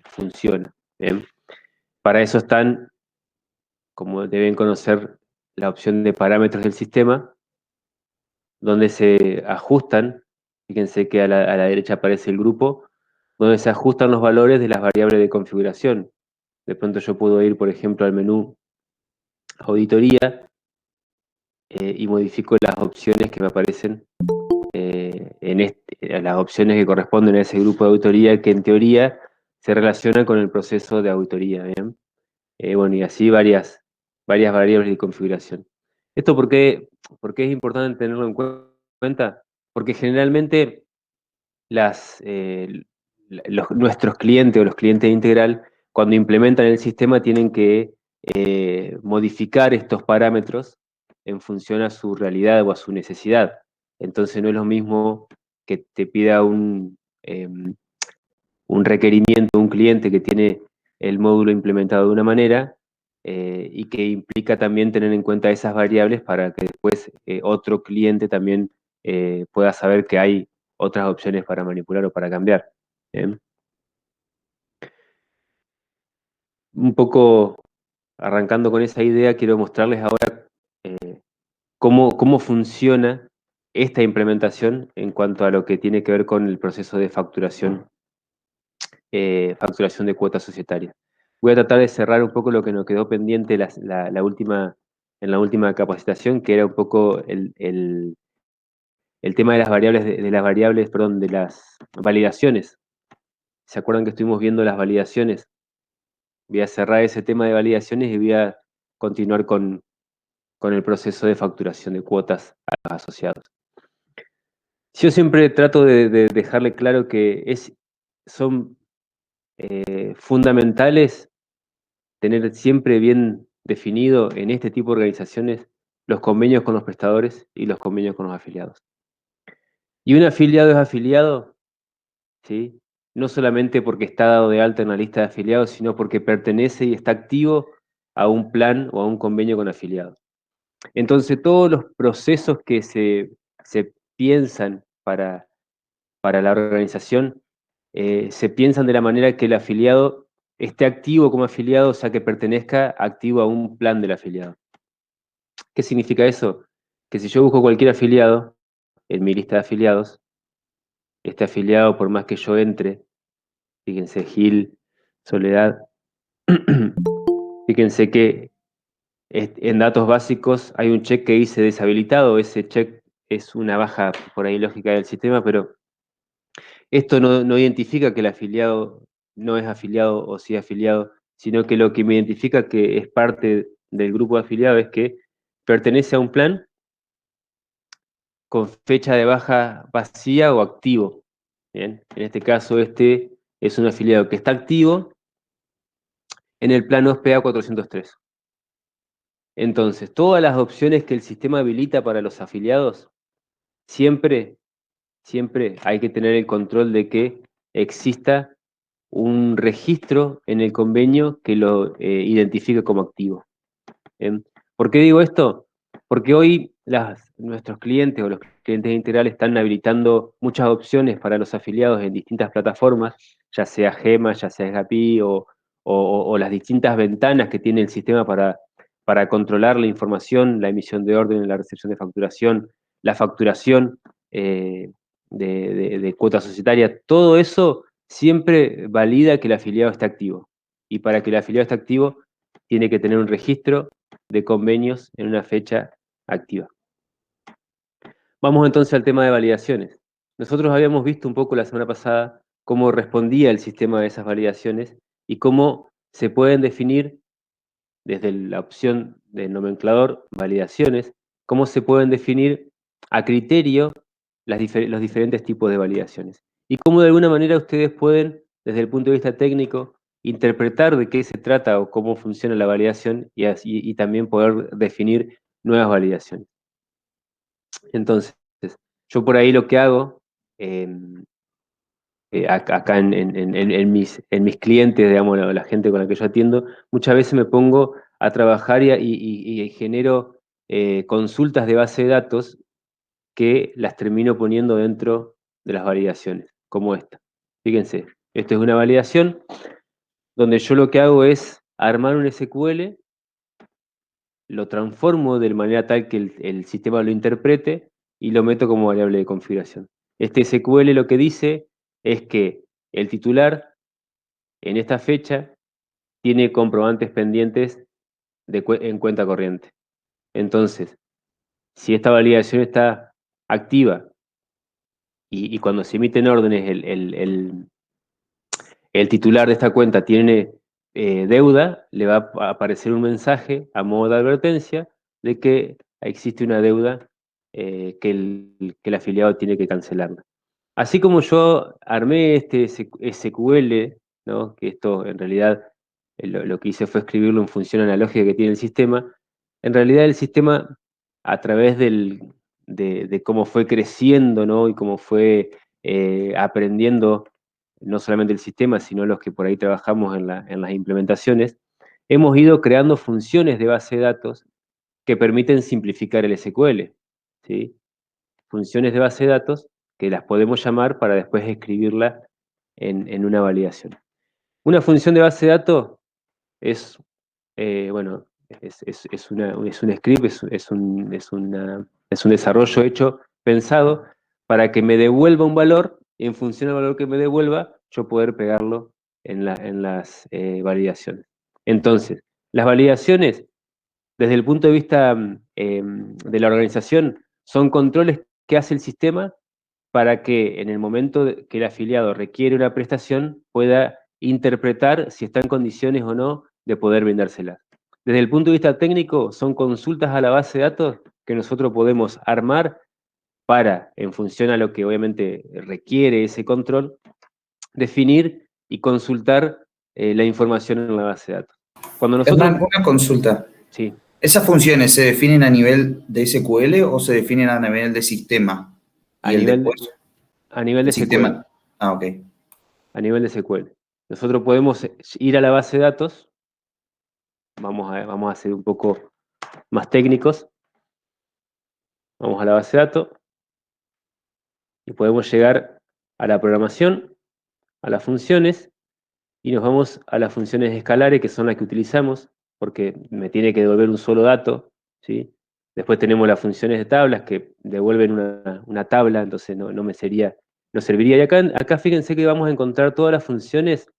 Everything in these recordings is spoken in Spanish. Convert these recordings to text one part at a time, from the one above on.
funciona. ¿Bien? Para eso están, como deben conocer, la opción de parámetros del sistema, donde se ajustan, fíjense que a la derecha aparece el grupo, donde se ajustan los valores de las variables de configuración. De pronto yo puedo ir, por ejemplo, al menú Auditoría y modifico las opciones que me aparecen las opciones que corresponden a ese grupo de auditoría que en teoría se relacionan con el proceso de auditoría, ¿bien? Bueno, y así varias variables de configuración. ¿Esto por qué es importante tenerlo en cuenta? Porque generalmente las, nuestros clientes o los clientes de Integral, cuando implementan el sistema, tienen que modificar estos parámetros en función a su realidad o a su necesidad. Entonces no es lo mismo que te pida un requerimiento, un cliente que tiene el módulo implementado de una manera y que implica también tener en cuenta esas variables para que después otro cliente también pueda saber que hay otras opciones para manipular o para cambiar. ¿Bien? Un poco arrancando con esa idea, quiero mostrarles ahora cómo funciona esta implementación en cuanto a lo que tiene que ver con el proceso de facturación de cuotas societarias. Voy a tratar de cerrar un poco lo que nos quedó pendiente en la última capacitación, que era un poco el tema de las variables, perdón, de las validaciones. ¿Se acuerdan que estuvimos viendo las validaciones? Voy a cerrar ese tema de validaciones y voy a continuar con el proceso de facturación de cuotas a los asociados. Yo siempre trato de dejarle claro que son fundamentales tener siempre bien definido en este tipo de organizaciones los convenios con los prestadores y los convenios con los afiliados. Y un afiliado es afiliado, ¿sí? No solamente porque está dado de alta en la lista de afiliados, sino porque pertenece y está activo a un plan o a un convenio con afiliados. Entonces, todos los procesos que se piensan para la organización se piensan de la manera que el afiliado esté activo como afiliado, o sea, que pertenezca activo a un plan del afiliado. ¿Qué significa eso? Que si yo busco cualquier afiliado en mi lista de afiliados, este afiliado, por más que yo entre, fíjense, Gil, Soledad, fíjense que en datos básicos hay un check que dice deshabilitado, ese check es una baja por ahí lógica del sistema, pero esto no identifica que el afiliado no es afiliado o sí afiliado, sino que lo que me identifica que es parte del grupo de afiliados es que pertenece a un plan con fecha de baja vacía o activo. Bien, en este caso este es un afiliado que está activo en el plan OSPA 403. Entonces, todas las opciones que el sistema habilita para los afiliados, siempre hay que tener el control de que exista un registro en el convenio que lo identifique como activo. ¿Bien? ¿Por qué digo esto? Porque hoy nuestros clientes o los clientes de Integral están habilitando muchas opciones para los afiliados en distintas plataformas, ya sea Gema, ya sea Gapi o las distintas ventanas que tiene el sistema para controlar la información, la emisión de orden, la recepción de facturación, la facturación de cuota societaria. Todo eso siempre valida que el afiliado esté activo. Y para que el afiliado esté activo, tiene que tener un registro de convenios en una fecha activa. Vamos entonces al tema de validaciones. Nosotros habíamos visto un poco la semana pasada cómo respondía el sistema de esas validaciones y cómo se pueden definir desde la opción de nomenclador validaciones, cómo se pueden definir a criterio los diferentes tipos de validaciones. Y cómo de alguna manera ustedes pueden, desde el punto de vista técnico, interpretar de qué se trata o cómo funciona la validación y también poder definir nuevas validaciones. Entonces, yo por ahí lo que hago, eh, acá en mis clientes, digamos, la gente con la que yo atiendo, muchas veces me pongo a trabajar y genero consultas de base de datos que las termino poniendo dentro de las validaciones, como esta. Fíjense, Esto es una validación donde yo lo que hago es armar un SQL, lo transformo de manera tal que el sistema lo interprete y lo meto como variable de configuración. Este SQL lo que dice es que el titular en esta fecha tiene comprobantes pendientes en cuenta corriente. Entonces, si esta validación está activa y cuando se emiten órdenes el titular de esta cuenta tiene deuda, le va a aparecer un mensaje a modo de advertencia de que existe una deuda que el afiliado tiene que cancelarla. Así como yo armé este SQL, ¿no? Que esto en realidad lo que hice fue escribirlo en función analógica que tiene el sistema, en realidad el sistema a través de cómo fue creciendo, ¿no? Y cómo fue aprendiendo no solamente el sistema, sino los que por ahí trabajamos en las implementaciones, hemos ido creando funciones de base de datos que permiten simplificar el SQL, ¿sí? Funciones de base de datos que las podemos llamar para después escribirla en una validación. Una función de base de datos es, bueno, es un script, es un desarrollo hecho, pensado, para que me devuelva un valor y en función del valor que me devuelva, yo poder pegarlo en las validaciones. Entonces, las validaciones, desde el punto de vista de la organización, son controles que hace el sistema para que en el momento que el afiliado requiere una prestación pueda interpretar si está en condiciones o no de poder vendérsela. Desde el punto de vista técnico, son consultas a la base de datos que nosotros podemos armar para, en función a lo que obviamente requiere ese control, definir y consultar la información en la base de datos. Cuando nosotros... Hernán, una consulta. Sí. ¿Esas funciones se definen a nivel de SQL o se definen a nivel de sistema? A Y el nivel, después, a nivel el de SQL. sistema. Ah, ok. A nivel de SQL. Nosotros podemos ir a la base de datos, vamos a ser un poco más técnicos, vamos a la base de datos y podemos llegar a la programación, a las funciones y nos vamos a las funciones escalares que son las que utilizamos porque me tiene que devolver un solo dato, ¿sí? Después tenemos las funciones de tablas que devuelven una tabla, entonces no me no serviría. Y acá fíjense que vamos a encontrar todas las funciones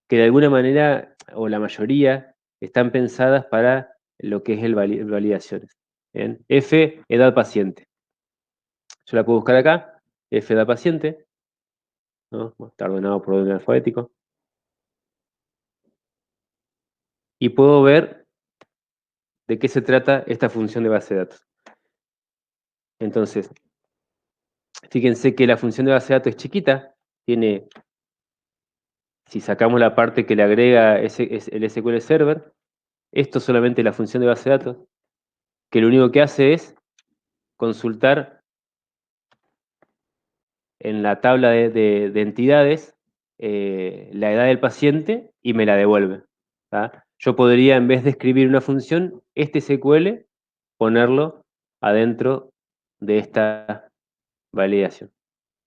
que de alguna manera, o la mayoría, están pensadas para lo que es el validaciones. ¿Bien? F, edad paciente. Yo la puedo buscar acá, F, edad paciente, ¿no? Está ordenado por orden alfabético. Y puedo ver de qué se trata esta función de base de datos. Entonces, fíjense que la función de base de datos es chiquita, tiene, si sacamos la parte que le agrega el SQL Server, esto es solamente la función de base de datos, que lo único que hace es consultar en la tabla de entidades la edad del paciente y me la devuelve. ¿Tá? Yo podría, en vez de escribir una función, este SQL, ponerlo adentro de esta validación.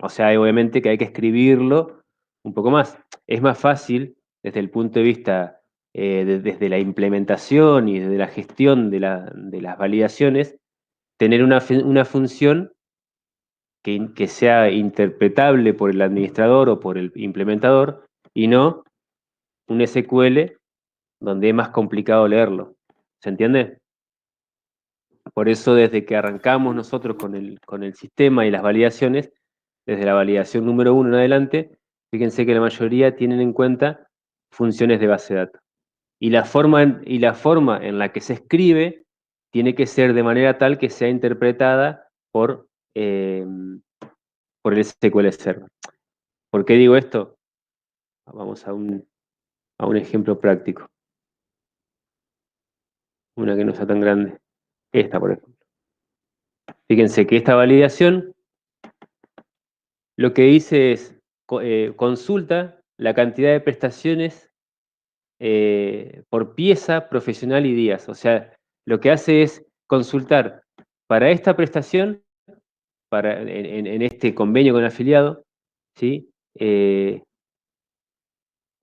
O sea, obviamente que hay que escribirlo un poco más. Es más fácil desde el punto de vista, desde la implementación y desde la gestión de las validaciones, tener una función que sea interpretable por el administrador o por el implementador y no un SQL donde es más complicado leerlo. ¿Se entiende? Por eso desde que arrancamos nosotros con el sistema y las validaciones, desde la validación número 1 en adelante, fíjense que la mayoría tienen en cuenta funciones de base de datos. Y la forma en la que se escribe tiene que ser de manera tal que sea interpretada por el SQL Server. ¿Por qué digo esto? Vamos a un ejemplo práctico. Una que no sea tan grande. Esta, por ejemplo. Fíjense que esta validación lo que dice es consulta la cantidad de prestaciones por pieza, profesional y días. O sea, lo que hace es consultar para esta prestación, en este convenio con el afiliado, ¿sí?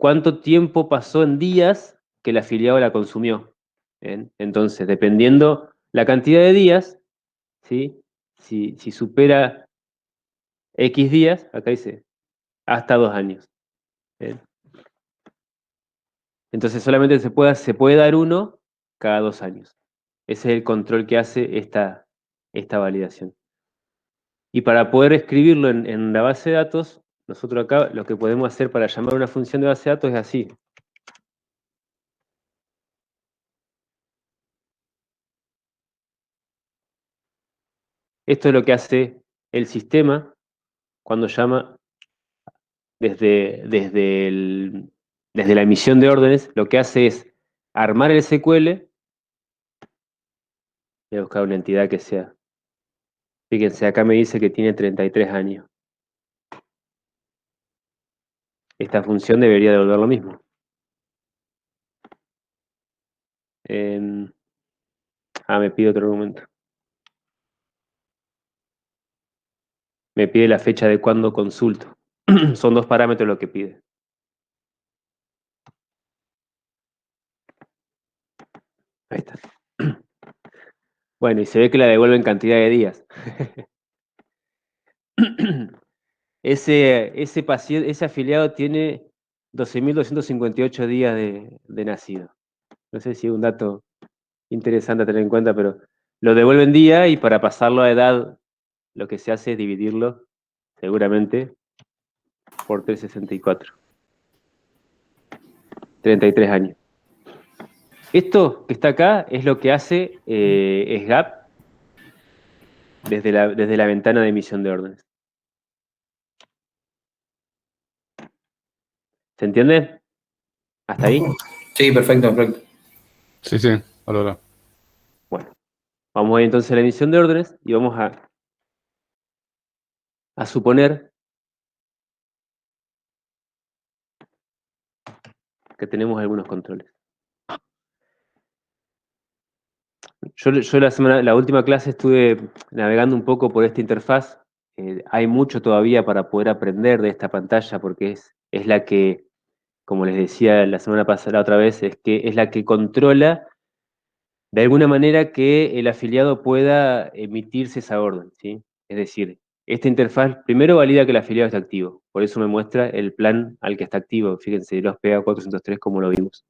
cuánto tiempo pasó en días que el afiliado la consumió. ¿Bien? Entonces, dependiendo la cantidad de días, ¿sí? Si supera X días, acá dice hasta 2 años. ¿Bien? Entonces solamente se puede dar uno cada 2 años. Ese es el control que hace esta validación. Y para poder escribirlo en la base de datos, nosotros acá lo que podemos hacer para llamar una función de base de datos es así. Esto es lo que hace el sistema cuando llama desde la emisión de órdenes, lo que hace es armar el SQL. Voy a buscar una entidad que sea. Fíjense, acá me dice que tiene 33 años. Esta función debería devolver lo mismo. Me pide otro argumento. Me pide la fecha de cuando consulto. Son 2 parámetros lo que pide. Ahí está. Bueno, y se ve que la devuelve en cantidad de días. Ese afiliado tiene 12.258 días de nacido. No sé si es un dato interesante a tener en cuenta, pero lo devuelve en día y para pasarlo a edad, lo que se hace es dividirlo, seguramente, por 364. 33 años. Esto que está acá es lo que hace SGAP desde la ventana de emisión de órdenes. ¿Se entiende? ¿Hasta ahí? Sí, perfecto, perfecto. Sí, sí, ahora. Bueno, vamos a ir entonces a la emisión de órdenes y vamos a suponer que tenemos algunos controles. Yo la última clase estuve navegando un poco por esta interfaz. Hay mucho todavía para poder aprender de esta pantalla porque es la que, como les decía la semana pasada otra vez, es la que controla de alguna manera que el afiliado pueda emitirse esa orden, ¿sí? Es decir, esta interfaz primero valida que el afiliado está activo, por eso me muestra el plan al que está activo. Fíjense, los PA 403 como lo vimos.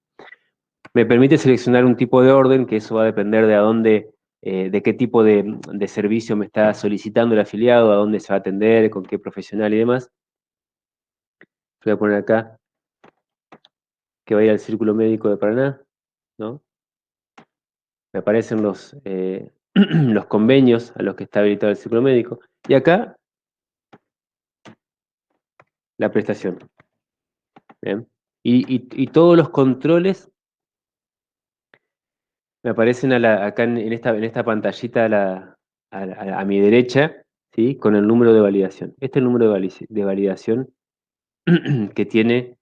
Me permite seleccionar un tipo de orden, que eso va a depender de de qué tipo de servicio me está solicitando el afiliado, a dónde se va a atender, con qué profesional y demás. Voy a poner acá que va a ir al Círculo Médico de Paraná, ¿no? Me aparecen los convenios a los que está habilitado el Círculo Médico. Y acá, la prestación. ¿Bien? Y todos los controles me aparecen acá en esta pantallita a mi derecha, ¿sí? Con el número de validación. Este es el número de validación que tiene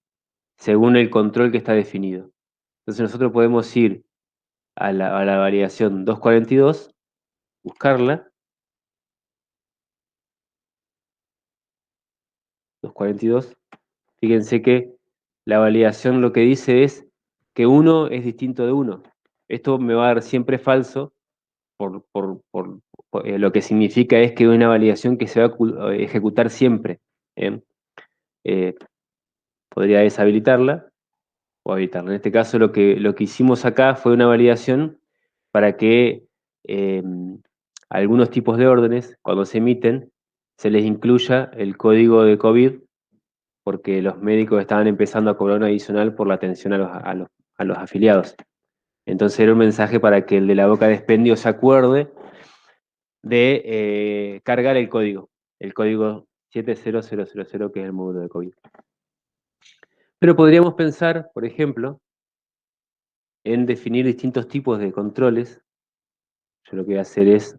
según el control que está definido. Entonces nosotros podemos ir a la validación 242, buscarla, 242. Fíjense que la validación lo que dice es que uno es distinto de uno. Esto me va a dar siempre falso, lo que significa es que es una validación que se va a ejecutar siempre. ¿Bien? Eh, Podría deshabilitarla o habilitarla. En este caso lo que hicimos acá fue una validación para que eh, algunos tipos de órdenes, cuando se emiten, se les incluya el código de COVID, porque los médicos estaban empezando a cobrar un adicional por la atención a los afiliados. Entonces era un mensaje para que el de la boca de expendio se acuerde de cargar el código 70000, que es el módulo de COVID. Pero podríamos pensar, por ejemplo, en definir distintos tipos de controles. Yo lo que voy a hacer es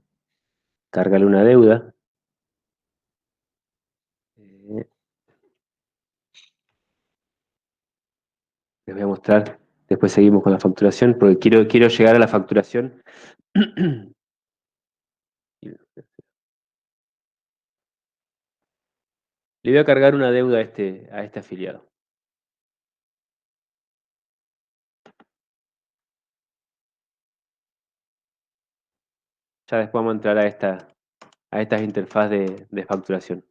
cargarle una deuda. Les voy a mostrar, después seguimos con la facturación, porque quiero llegar a la facturación. Le voy a cargar una deuda a este afiliado. Ya después vamos a entrar a estas interfaces de facturación.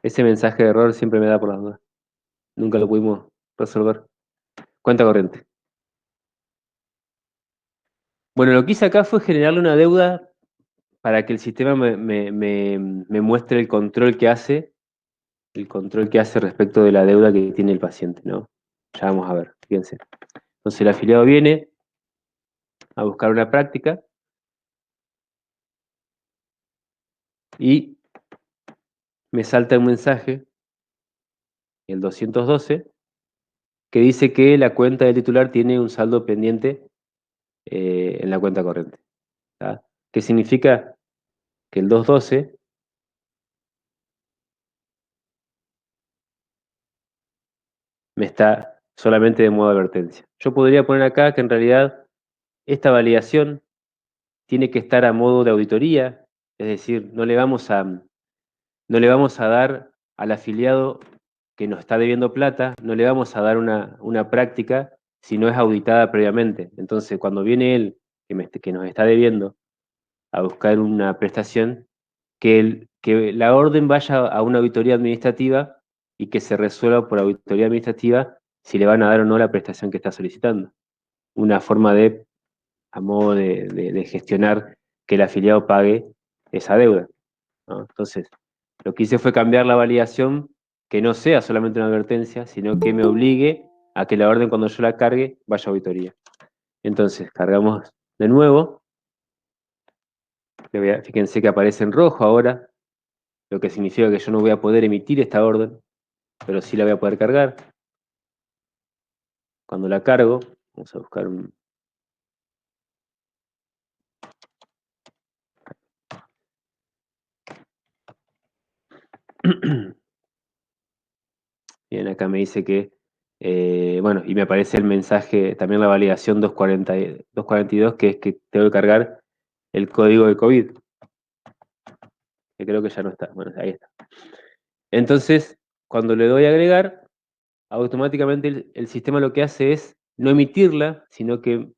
Ese mensaje de error siempre me da por las dudas. Nunca lo pudimos resolver. Cuenta corriente. Bueno, lo que hice acá fue generarle una deuda para que el sistema me muestre el control que hace respecto de la deuda que tiene el paciente, ¿no? Ya vamos a ver, fíjense. Entonces el afiliado viene a buscar una práctica y me salta un mensaje, el 212, que dice que la cuenta del titular tiene un saldo pendiente en la cuenta corriente. ¿Tá? ¿Qué significa? Que el 212 me está solamente de modo de advertencia. Yo podría poner acá que en realidad esta validación tiene que estar a modo de auditoría, es decir, no le vamos a dar al afiliado que nos está debiendo plata, no le vamos a dar una práctica si no es auditada previamente. Entonces, cuando viene él, que nos está debiendo, a buscar una prestación, que la orden vaya a una auditoría administrativa y que se resuelva por auditoría administrativa si le van a dar o no la prestación que está solicitando. Una forma a modo de gestionar que el afiliado pague esa deuda, ¿no? Entonces, lo que hice fue cambiar la validación, que no sea solamente una advertencia, sino que me obligue a que la orden cuando yo la cargue vaya a auditoría. Entonces, cargamos de nuevo. Fíjense que aparece en rojo ahora, lo que significa que yo no voy a poder emitir esta orden, pero sí la voy a poder cargar. Cuando la cargo, vamos a buscar un... Bien, acá me dice que, bueno, y me aparece el mensaje, también la validación 242, que es que tengo que cargar el código de COVID, que creo que ya no está. Bueno, ahí está. Entonces, cuando le doy a agregar, automáticamente el sistema lo que hace es no emitirla, sino que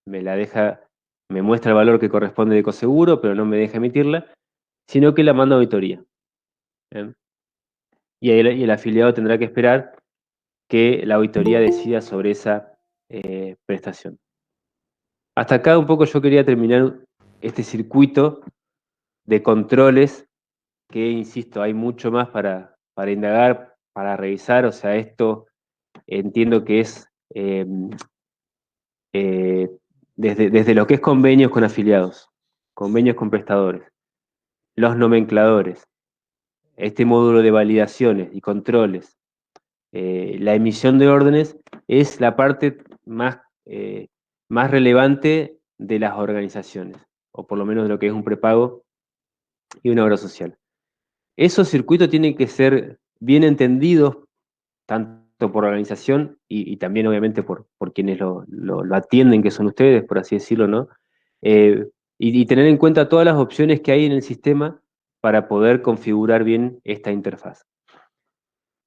me muestra el valor que corresponde de coseguro, pero no me deja emitirla, sino que la manda a auditoría. ¿Bien? Y el afiliado tendrá que esperar que la auditoría decida sobre esa prestación. Hasta acá un poco yo quería terminar este circuito de controles que, insisto, hay mucho más para indagar, para revisar. O sea, esto entiendo que es eh, desde lo que es convenios con afiliados, convenios con prestadores, los nomencladores, este módulo de validaciones y controles, la emisión de órdenes es la parte más relevante de las organizaciones, o por lo menos de lo que es un prepago y una obra social. Esos circuitos tienen que ser bien entendidos, tanto por la organización y también obviamente por quienes lo atienden, que son ustedes, por así decirlo, ¿no? Y tener en cuenta todas las opciones que hay en el sistema para poder configurar bien esta interfaz.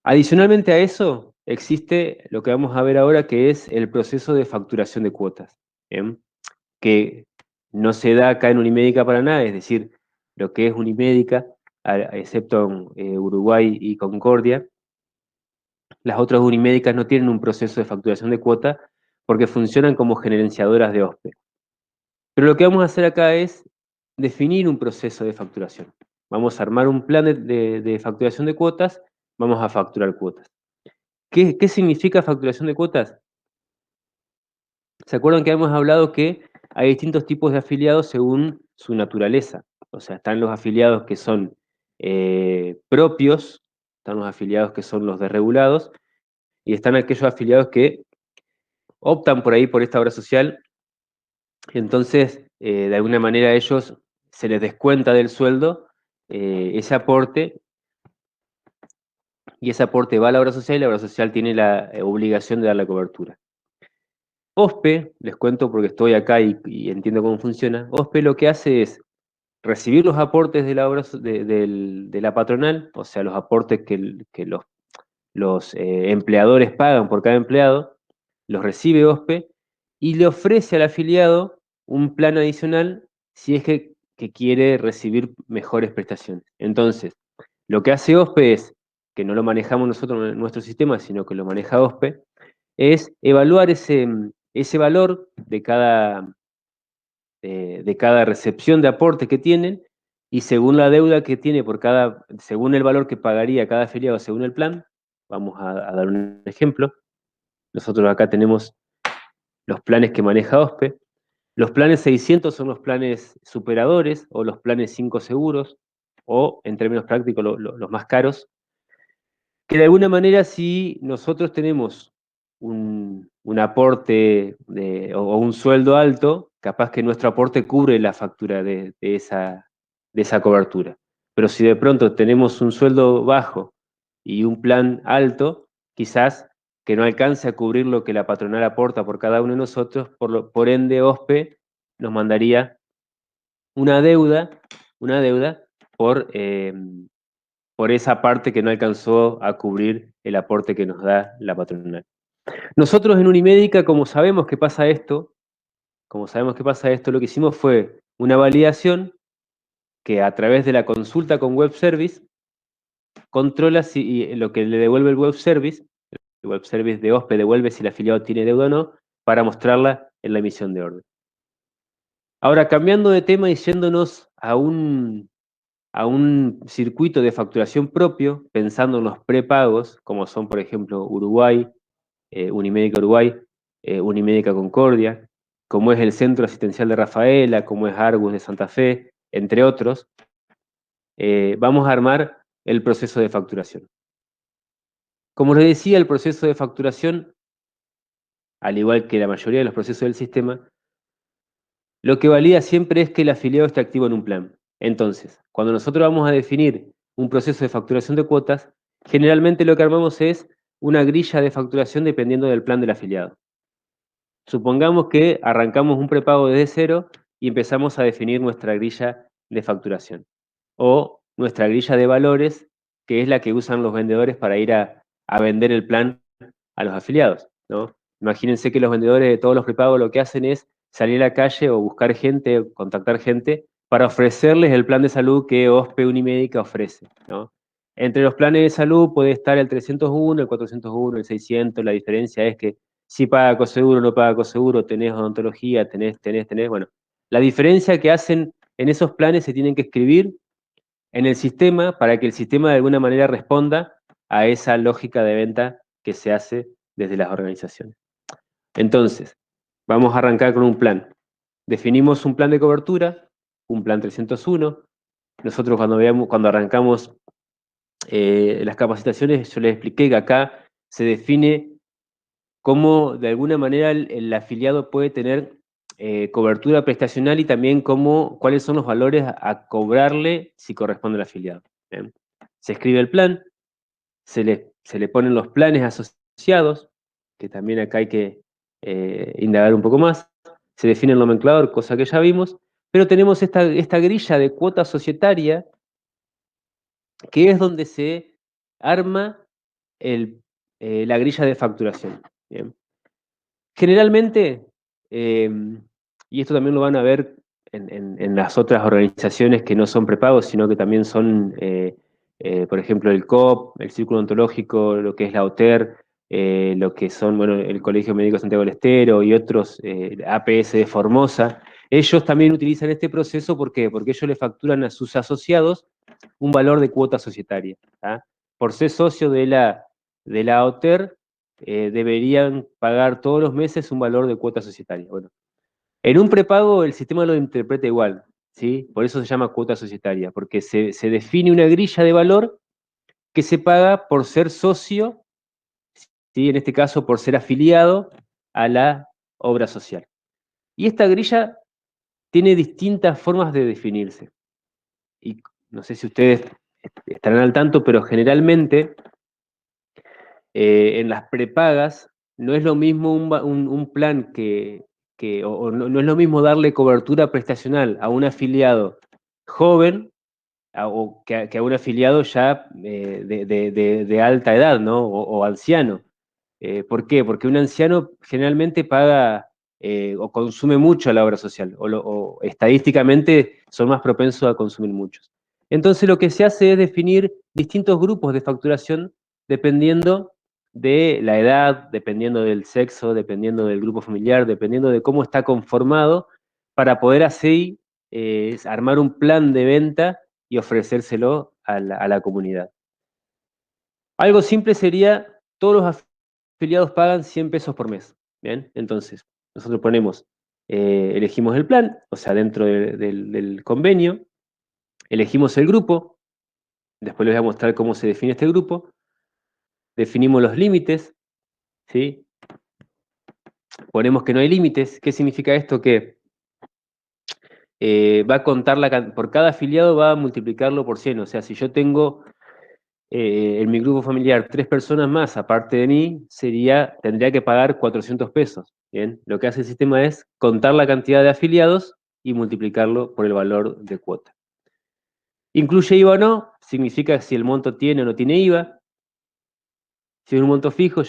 Adicionalmente a eso, existe lo que vamos a ver ahora, que es el proceso de facturación de cuotas, ¿bien? Que no se da acá en Unimédica para nada, es decir, lo que es Unimédica, excepto en Uruguay y Concordia, las otras Unimédicas no tienen un proceso de facturación de cuota porque funcionan como gerenciadoras de OSPE. Pero lo que vamos a hacer acá es definir un proceso de facturación. Vamos a armar un plan de facturación de cuotas, vamos a facturar cuotas. ¿Qué significa facturación de cuotas? ¿Se acuerdan que hemos hablado que hay distintos tipos de afiliados según su naturaleza? O sea, están los afiliados que son propios, están los afiliados que son los desregulados, y están aquellos afiliados que optan por ahí por esta obra social. Entonces, de alguna manera a ellos se les descuenta del sueldo ese aporte, y ese aporte va a la obra social y la obra social tiene la obligación de dar la cobertura. OSPE, les cuento porque estoy acá y entiendo cómo funciona. OSPE lo que hace es, recibir los aportes de la obra de la patronal, o sea, los aportes que los empleadores pagan por cada empleado, los recibe OSPE y le ofrece al afiliado un plan adicional si es que quiere recibir mejores prestaciones. Entonces, lo que hace OSPE es, que no lo manejamos nosotros en nuestro sistema, sino que lo maneja OSPE, es evaluar ese valor de cada recepción de aporte que tienen, y según la deuda que tiene según el valor que pagaría cada afiliado según el plan, vamos a dar un ejemplo. Nosotros acá tenemos los planes que maneja OSPE. Los planes 600 son los planes superadores o los planes 5 seguros, o en términos prácticos los más caros, que de alguna manera si nosotros tenemos un aporte o un sueldo alto, capaz que nuestro aporte cubre la factura de esa cobertura. Pero si de pronto tenemos un sueldo bajo y un plan alto, quizás que no alcance a cubrir lo que la patronal aporta por cada uno de nosotros, por ende OSPE nos mandaría una deuda, una deuda por esa parte que no alcanzó a cubrir el aporte que nos da la patronal. Nosotros en Unimédica, como sabemos que pasa esto, lo que hicimos fue una validación que a través de la consulta con web service controla si lo que le devuelve el web service de OSPE devuelve si el afiliado tiene deuda o no, para mostrarla en la emisión de orden. Ahora, cambiando de tema y yéndonos a un circuito de facturación propio, pensando en los prepagos, como son, por ejemplo, Uruguay, Unimédica Uruguay, Unimédica Concordia, como es el Centro Asistencial de Rafaela, como es Argus de Santa Fe, entre otros, vamos a armar el proceso de facturación. Como les decía, el proceso de facturación, al igual que la mayoría de los procesos del sistema, lo que valida siempre es que el afiliado esté activo en un plan. Entonces, cuando nosotros vamos a definir un proceso de facturación de cuotas, generalmente lo que armamos es una grilla de facturación dependiendo del plan del afiliado. Supongamos que arrancamos un prepago desde cero y empezamos a definir nuestra grilla de facturación. O nuestra grilla de valores, que es la que usan los vendedores para ir a vender el plan a los afiliados, ¿no? Imagínense que los vendedores de todos los prepagos lo que hacen es salir a la calle o buscar gente, o contactar gente para ofrecerles el plan de salud que OSPE Unimédica ofrece, ¿no? Entre los planes de salud puede estar el 301, el 401, el 600, la diferencia es que si paga coseguro, no paga coseguro, tenés odontología, tenés, bueno. La diferencia que hacen en esos planes se tienen que escribir en el sistema para que el sistema de alguna manera responda a esa lógica de venta que se hace desde las organizaciones. Entonces, vamos a arrancar con un plan. Definimos un plan de cobertura, un plan 301. Nosotros cuando arrancamos las capacitaciones, yo les expliqué que acá se define cómo de alguna manera el afiliado puede tener cobertura prestacional y también cuáles son los valores a cobrarle si corresponde al afiliado. ¿Bien? Se escribe el plan, se le ponen los planes asociados, que también acá hay que indagar un poco más, se define el nomenclador, cosa que ya vimos, pero tenemos esta grilla de cuota societaria, que es donde se arma la grilla de facturación. ¿Bien? Generalmente, y esto también lo van a ver en las otras organizaciones que no son prepagos, sino que también son, por ejemplo, el COP, el Círculo Ontológico, lo que es la OTER, lo que son, bueno, el Colegio Médico de Santiago del Estero y otros, APS de Formosa. Ellos también utilizan este proceso, ¿por qué? Porque ellos le facturan a sus asociados un valor de cuota societaria. ¿Tá? Por ser socio de la OTER, deberían pagar todos los meses un valor de cuota societaria. Bueno, en un prepago el sistema lo interpreta igual, ¿sí? Por eso se llama cuota societaria, porque se define una grilla de valor que se paga por ser socio, ¿sí? En este caso por ser afiliado a la obra social. Y esta grilla tiene distintas formas de definirse. Y no sé si ustedes estarán al tanto, pero generalmente en las prepagas no es lo mismo un plan o no es lo mismo darle cobertura prestacional a un afiliado joven o que a un afiliado ya de alta edad, ¿no? O anciano. ¿Por qué? Porque un anciano generalmente paga o consume mucho a la obra social, o estadísticamente son más propensos a consumir muchos. Entonces lo que se hace es definir distintos grupos de facturación dependiendo de la edad, dependiendo del sexo, dependiendo del grupo familiar, dependiendo de cómo está conformado, para poder así armar un plan de venta y ofrecérselo a la comunidad. Algo simple sería, todos los afiliados pagan 100 pesos por mes. ¿Bien? Entonces, nosotros ponemos, elegimos el plan, o sea, dentro del convenio, elegimos el grupo, después les voy a mostrar cómo se define este grupo, definimos los límites, ¿sí? Ponemos que no hay límites. ¿Qué significa esto? Que va a contar por cada afiliado va a multiplicarlo por 100, o sea, si yo tengo en mi grupo familiar 3 personas más, aparte de mí, tendría que pagar 400 pesos. ¿Bien? Lo que hace el sistema es contar la cantidad de afiliados y multiplicarlo por el valor de cuota. ¿Incluye IVA o no? Significa si el monto tiene o no tiene IVA. Si es un monto fijo,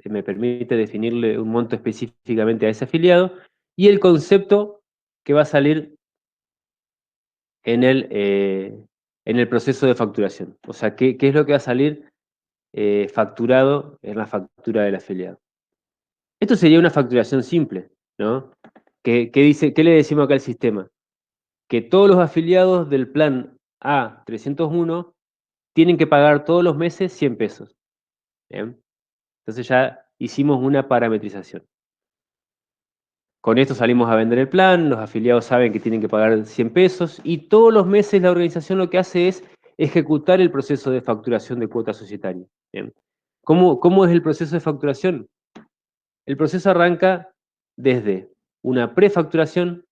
me permite definirle un monto específicamente a ese afiliado. Y el concepto que va a salir en el proceso de facturación. O sea, ¿qué es lo que va a salir facturado en la factura del afiliado? Esto sería una facturación simple, ¿no? ¿Qué le decimos acá al sistema? Que todos los afiliados del plan A301 tienen que pagar todos los meses 100 pesos. ¿Bien? Entonces ya hicimos una parametrización. Con esto salimos a vender el plan, los afiliados saben que tienen que pagar 100 pesos y todos los meses la organización lo que hace es ejecutar el proceso de facturación de cuota societaria. ¿Bien? ¿Cómo es el proceso de facturación? El proceso arranca desde una prefacturación.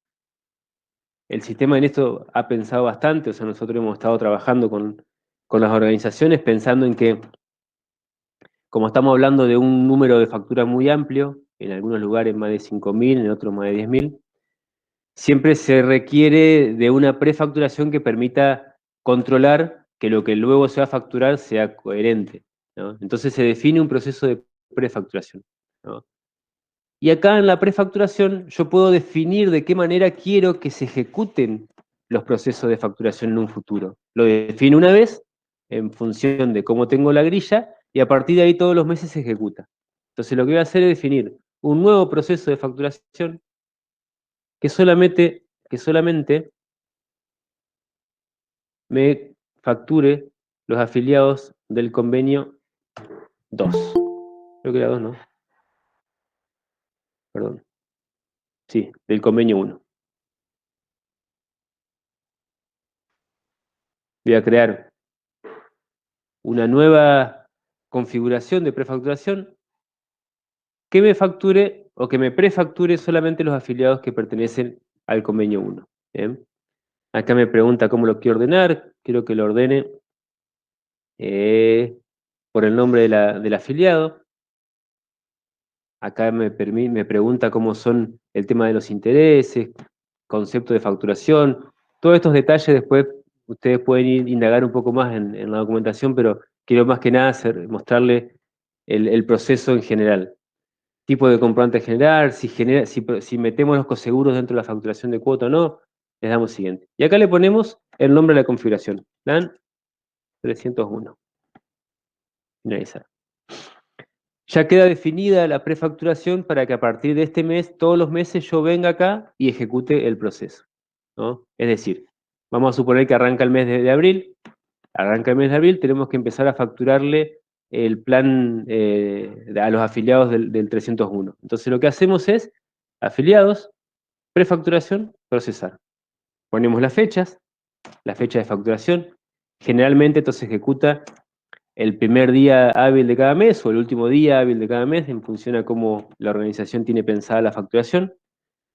El sistema en esto ha pensado bastante, o sea, nosotros hemos estado trabajando con las organizaciones pensando en que, como estamos hablando de un número de facturas muy amplio, en algunos lugares más de 5.000, en otros más de 10.000, siempre se requiere de una prefacturación que permita controlar que lo que luego se va a facturar sea coherente, ¿no? Entonces se define un proceso de prefacturación, ¿no? Y acá en la prefacturación yo puedo definir de qué manera quiero que se ejecuten los procesos de facturación en un futuro. Lo defino una vez en función de cómo tengo la grilla y a partir de ahí todos los meses se ejecuta. Entonces lo que voy a hacer es definir un nuevo proceso de facturación que solamente me facture los afiliados del convenio 2. Creo que era 2, ¿no? Perdón. Sí, del convenio 1. Voy a crear una nueva configuración de prefacturación que me facture o que me prefacture solamente los afiliados que pertenecen al convenio 1. ¿Bien? Acá me pregunta cómo lo quiero ordenar. Quiero que lo ordene por el nombre del afiliado. Acá me pregunta cómo son el tema de los intereses, concepto de facturación. Todos estos detalles después ustedes pueden indagar un poco más en la documentación, pero quiero más que nada mostrarle el proceso en general. Tipo de comprobante general, si metemos los coseguros dentro de la facturación de cuota o no, les damos siguiente. Y acá le ponemos el nombre de la configuración, plan 301. Finalizar. Ya queda definida la prefacturación para que a partir de este mes, todos los meses yo venga acá y ejecute el proceso, ¿no? Es decir, vamos a suponer que arranca el mes de abril, tenemos que empezar a facturarle el plan a los afiliados del 301. Entonces lo que hacemos es, afiliados, prefacturación, procesar. Ponemos las fechas, la fecha de facturación, generalmente esto se ejecuta el primer día hábil de cada mes o el último día hábil de cada mes, en función a cómo la organización tiene pensada la facturación.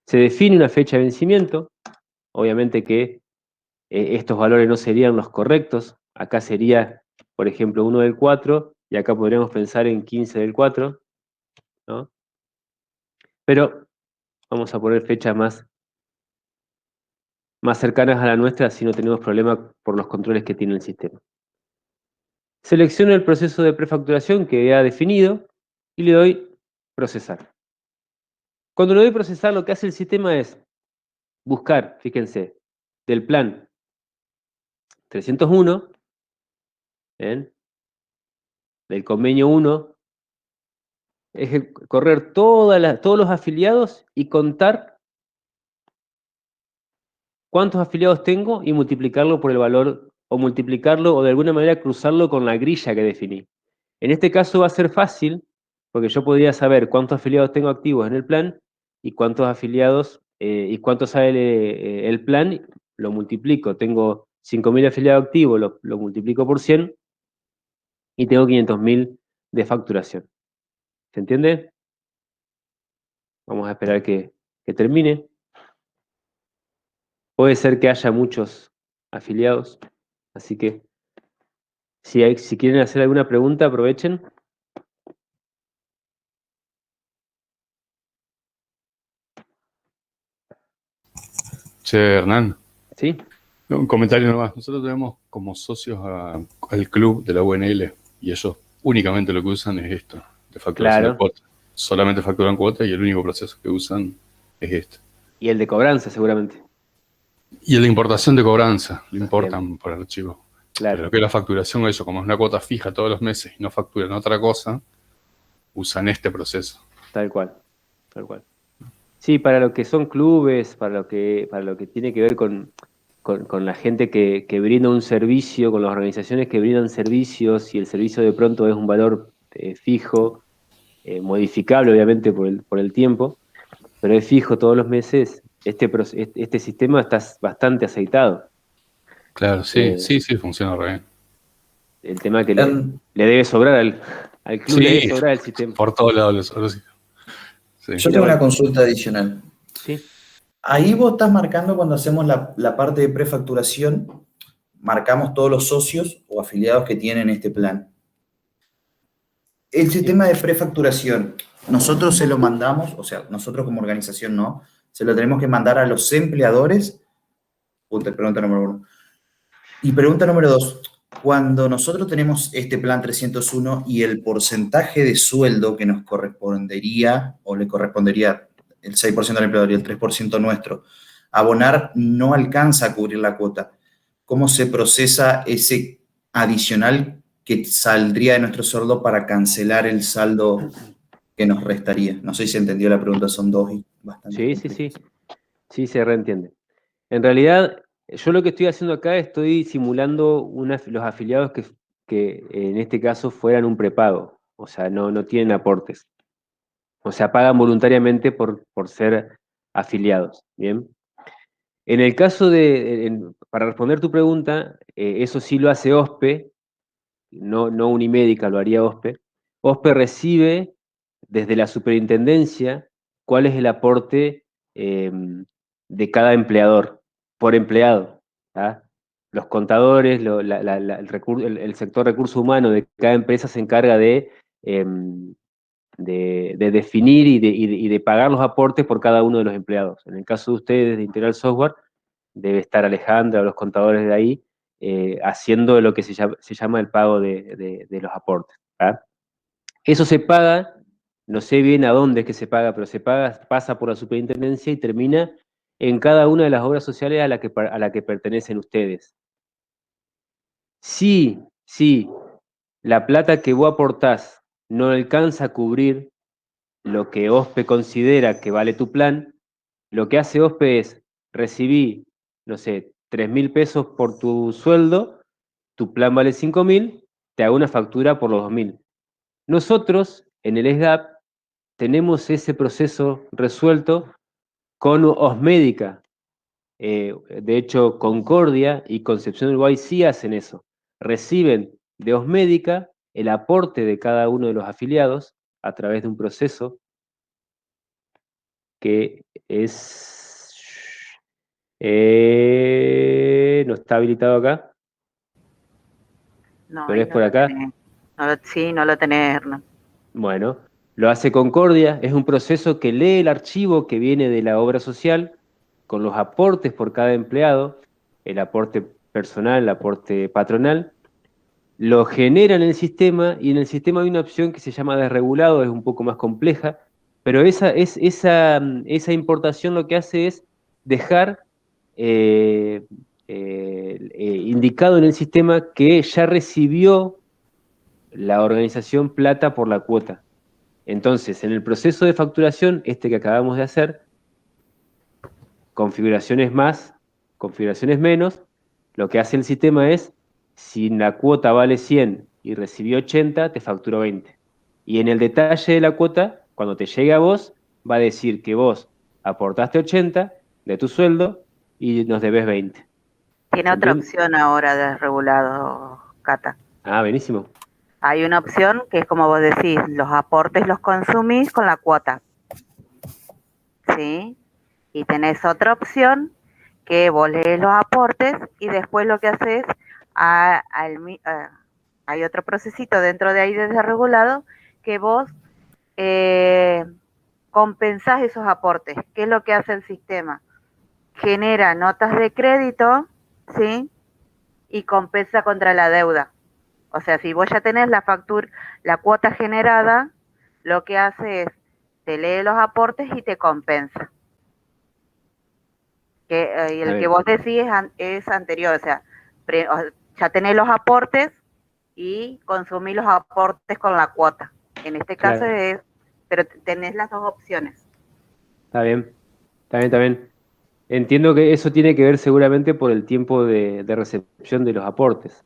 Se define una fecha de vencimiento, obviamente que estos valores no serían los correctos, acá sería, por ejemplo, 1 del 4, y acá podríamos pensar en 15 del 4, ¿no? Pero vamos a poner fechas más más cercanas a la nuestra, así no tenemos problema por los controles que tiene el sistema. Selecciono el proceso de prefacturación que he definido y le doy procesar. Cuando le doy procesar, lo que hace el sistema es buscar, fíjense, del plan 301, ¿ven? Del convenio 1, es correr todos los afiliados y contar cuántos afiliados tengo y multiplicarlo por el valor, o multiplicarlo o de alguna manera cruzarlo con la grilla que definí. En este caso va a ser fácil, porque yo podría saber cuántos afiliados tengo activos en el plan y cuántos afiliados, y cuánto sale el plan, lo multiplico. Tengo 5.000 afiliados activos, lo multiplico por 100 y tengo 500.000 de facturación. ¿Se entiende? Vamos a esperar que termine. Puede ser que haya muchos afiliados, así que si quieren hacer alguna pregunta, aprovechen. Che, Hernán, ¿Sí? un comentario nomás. Nosotros tenemos como socios al club de la UNL y ellos únicamente lo que usan es esto, de facturación de Claro. cuotas. Solamente facturan cuotas y el único proceso que usan es este. Y el de cobranza, seguramente. Y el de importación de cobranza, lo importan Bien. por archivo. Claro. Pero lo que es la facturación, eso, como es una cuota fija todos los meses y no facturan otra cosa, usan este proceso. Tal cual. Tal cual. Sí, para lo que son clubes, para lo que tiene que ver con la gente que brinda un servicio, con las organizaciones que brindan servicios, y el servicio de pronto es un valor fijo, modificable obviamente por el tiempo, pero es fijo todos los meses, este sistema está bastante aceitado. Claro, sí, sí, funciona re bien. El tema que le debe sobrar al club, le debe Sí, sobrar el sistema. por todos lados los sí. Sí. Yo tengo una consulta adicional. Sí. Ahí vos estás marcando cuando hacemos la parte de prefacturación, marcamos todos los socios o afiliados que tienen este plan. El sistema de prefacturación, nosotros se lo mandamos, o sea, nosotros como organización no, se lo tenemos que mandar a los empleadores. Pregunta número 1. Y pregunta número 2, cuando nosotros tenemos este plan 301 y el porcentaje de sueldo que nos correspondería, o le correspondería el 6% al empleador y el 3% nuestro, abonar no alcanza a cubrir la cuota, ¿cómo se procesa ese adicional que saldría de nuestro sueldo para cancelar el saldo que nos restaría? No sé si se entendió la pregunta, son dos y bastante Sí. Sí, se reentiende. En realidad, yo lo que estoy haciendo acá, estoy simulando los afiliados que en este caso fueran un prepago, o sea, no tienen aportes. O sea, pagan voluntariamente por ser afiliados, ¿bien? En el caso para responder tu pregunta, eso sí lo hace OSPE, no Unimédica, lo haría OSPE. OSPE recibe desde la superintendencia cuál es el aporte de cada empleador, por empleado. ¿Ah? Los contadores, el sector recurso humano de cada empresa se encarga de definir y de pagar los aportes por cada uno de los empleados. En el caso de ustedes de Integral Software, debe estar Alejandra o los contadores de ahí haciendo lo que se llama el pago de los aportes. ¿Ah? Eso se paga, no sé bien a dónde es que se paga, pero se paga, pasa por la superintendencia y termina en cada una de las obras sociales a la que pertenecen ustedes. Si la plata que vos aportás no alcanza a cubrir lo que OSPE considera que vale tu plan, lo que hace OSPE es recibir, no sé, 3.000 pesos por tu sueldo, tu plan vale 5.000, te hago una factura por los 2.000. Nosotros, en el SGAP, tenemos ese proceso resuelto con Osmédica. De hecho, Concordia y Concepción Uruguay sí hacen eso. Reciben de Osmédica el aporte de cada uno de los afiliados a través de un proceso que es... no está habilitado acá. No, ¿Lo ves por acá? No lo tenés, Hernán. Bueno, lo hace Concordia, es un proceso que lee el archivo que viene de la obra social, con los aportes por cada empleado, el aporte personal, el aporte patronal, lo genera en el sistema, y en el sistema hay una opción que se llama desregulado, es un poco más compleja, pero esa importación lo que hace es dejar indicado en el sistema que ya recibió la organización plata por la cuota. Entonces, en el proceso de facturación, que acabamos de hacer, configuraciones más, configuraciones menos, lo que hace el sistema es, si la cuota vale 100 y recibió 80, te facturó 20. Y en el detalle de la cuota, cuando te llegue a vos, va a decir que vos aportaste 80 de tu sueldo y nos debes 20. Tiene ¿Se otra entiende? opción ahora de regulado, Cata. Ah, buenísimo. Hay una opción que es como vos decís, los aportes los consumís con la cuota, ¿sí? Y tenés otra opción que vos lees los aportes y después lo que haces, hay otro procesito dentro de ahí de desregulado que vos compensás esos aportes. ¿Qué es lo que hace el sistema? Genera notas de crédito, ¿sí? Y compensa contra la deuda. O sea, si vos ya tenés la factura, la cuota generada, lo que hace es, te lee los aportes y te compensa. Y Está el que bien. vos decís es anterior, o sea, ya tenés los aportes y consumís los aportes con la cuota. En este caso Claro, es, pero tenés las dos opciones. está bien. Está bien, está bien. Entiendo que eso tiene que ver seguramente por el tiempo de recepción de los aportes.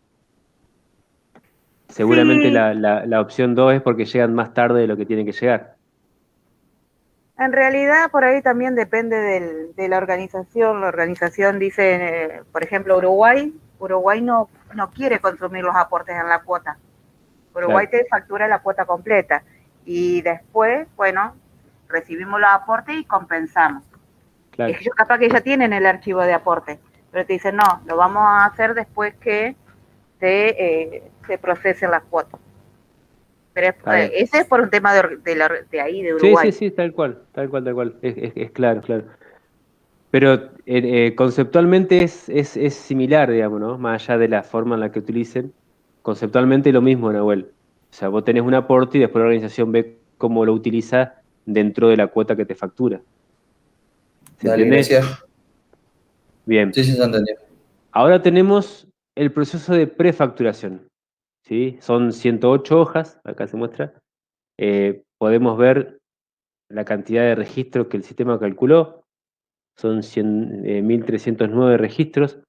Seguramente Sí, la opción 2 es porque llegan más tarde de lo que tienen que llegar. en realidad por ahí también depende de la organización. La organización dice, por ejemplo, Uruguay no quiere consumir los aportes en la cuota. Uruguay Claro, te factura la cuota completa y después, bueno, recibimos los aportes y compensamos. claro. Ellos capaz que ya tienen el archivo de aporte, pero te dicen, no, lo vamos a hacer después que se procesen las cuotas. Pero Está bien. ese es por un tema de ahí, de Sí, Uruguay. sí, sí, tal cual, tal cual, tal cual. Es claro, claro. Pero conceptualmente es similar, digamos, ¿no? Más allá de la forma en la que utilicen, conceptualmente lo mismo, Nahuel. O sea, vos tenés un aporte y después la organización ve cómo lo utiliza dentro de la cuota que te factura. ¿Se Dale, entiende? gracias. Bien. Sí, sí, se entendió. Ahora tenemos el proceso de prefacturación, ¿sí? Son 108 hojas, acá se muestra. Podemos ver la cantidad de registros que el sistema calculó. Son 1.309 registros.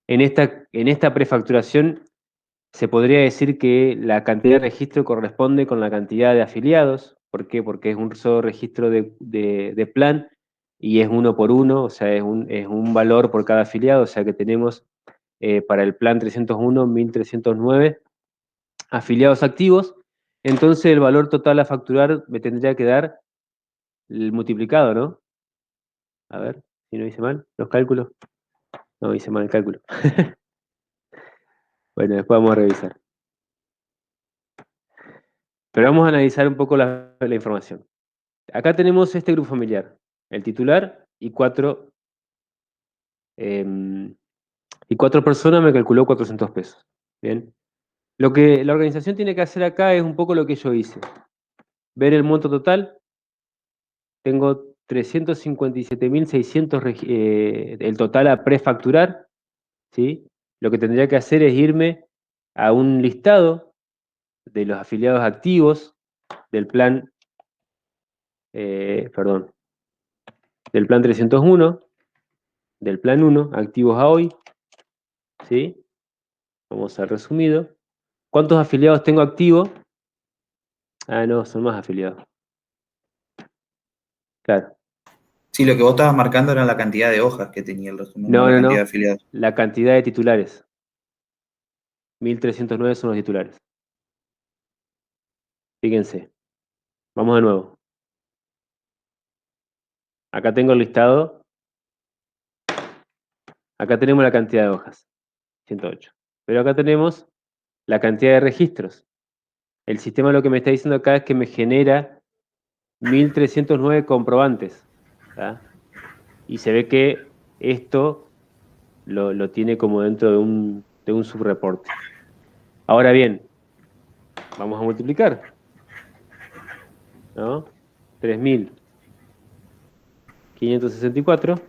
En esta prefacturación se podría decir que la cantidad de registro corresponde con la cantidad de afiliados. ¿Por qué? Porque es un solo registro de plan y es uno por uno, o sea, es un valor por cada afiliado, o sea que tenemos para el plan 301, 1.309 afiliados activos. Entonces el valor total a facturar me tendría que dar el multiplicado, ¿no? A ver, si no hice mal los cálculos. No hice mal el cálculo. Bueno, después vamos a revisar. Pero vamos a analizar un poco la información. Acá tenemos este grupo familiar, el titular y cuatro personas me calculó 400 pesos. Bien. Lo que la organización tiene que hacer acá es un poco lo que yo hice. Ver el monto total. Tengo 357.600 el total a prefacturar, ¿sí? Lo que tendría que hacer es irme a un listado de los afiliados activos del plan, perdón, del plan 301, del plan 1, activos a hoy, ¿sí? Vamos al resumido. ¿Cuántos afiliados tengo activos? Ah, no, son más afiliados. Claro. Sí, lo que vos estabas marcando era la cantidad de hojas que tenía el resumen, no No, la no, cantidad de no. afiliados. La cantidad de titulares. 1.309 son los titulares. Fíjense. Vamos de nuevo. Acá tengo el listado. Acá tenemos la cantidad de hojas. 108. Pero acá tenemos la cantidad de registros. El sistema lo que me está diciendo acá es que me genera 1.309 comprobantes. ¿Tá? Y se ve que esto lo tiene como dentro de un subreporte. Ahora bien, vamos a multiplicar, ¿no? 3.564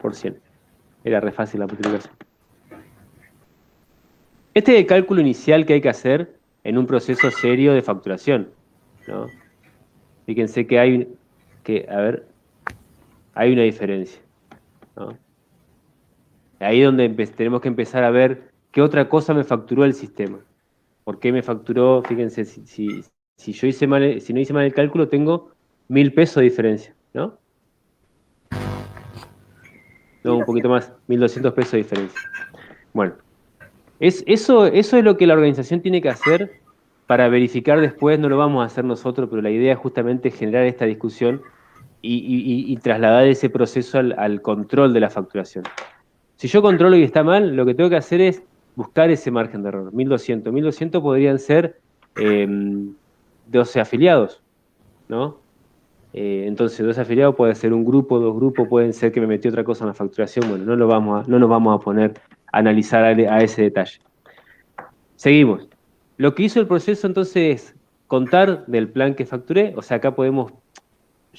por 100. Era re fácil la multiplicación. Este es el cálculo inicial que hay que hacer en un proceso serio de facturación, ¿no? Fíjense que hay una diferencia, ¿no? Ahí es donde tenemos que empezar a ver qué otra cosa me facturó el sistema. ¿Por qué me facturó? Fíjense, si yo hice mal, si no hice mal el cálculo, tengo 1.000 pesos de diferencia, ¿no? No, un poquito más, 1.200 pesos de diferencia. Bueno, eso es lo que la organización tiene que hacer para verificar después, no lo vamos a hacer nosotros, pero la idea es justamente generar esta discusión y trasladar ese proceso al control de la facturación. Si yo controlo y está mal, lo que tengo que hacer es buscar ese margen de error. 1.200. 1.200 podrían ser 12 afiliados, ¿no? Entonces, 12 afiliados puede ser un grupo, 2 grupos, pueden ser que me metí otra cosa en la facturación. Bueno, no nos vamos a poner a analizar a ese detalle. Seguimos. Lo que hizo el proceso entonces es contar del plan que facturé, o sea, acá podemos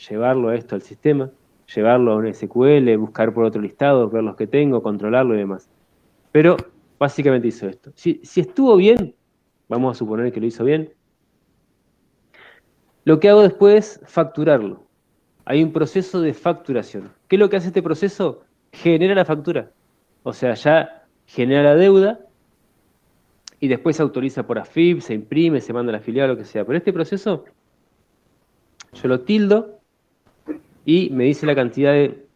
llevarlo a esto al sistema, llevarlo a un SQL, buscar por otro listado, ver los que tengo, controlarlo y demás. Pero básicamente hizo esto. Si estuvo bien, vamos a suponer que lo hizo bien, lo que hago después es facturarlo. Hay un proceso de facturación. ¿Qué es lo que hace este proceso? Genera la factura. O sea, ya genera la deuda y después se autoriza por AFIP, se imprime, se manda al afiliado, lo que sea. Pero este proceso, yo lo tildo y me dice la cantidad de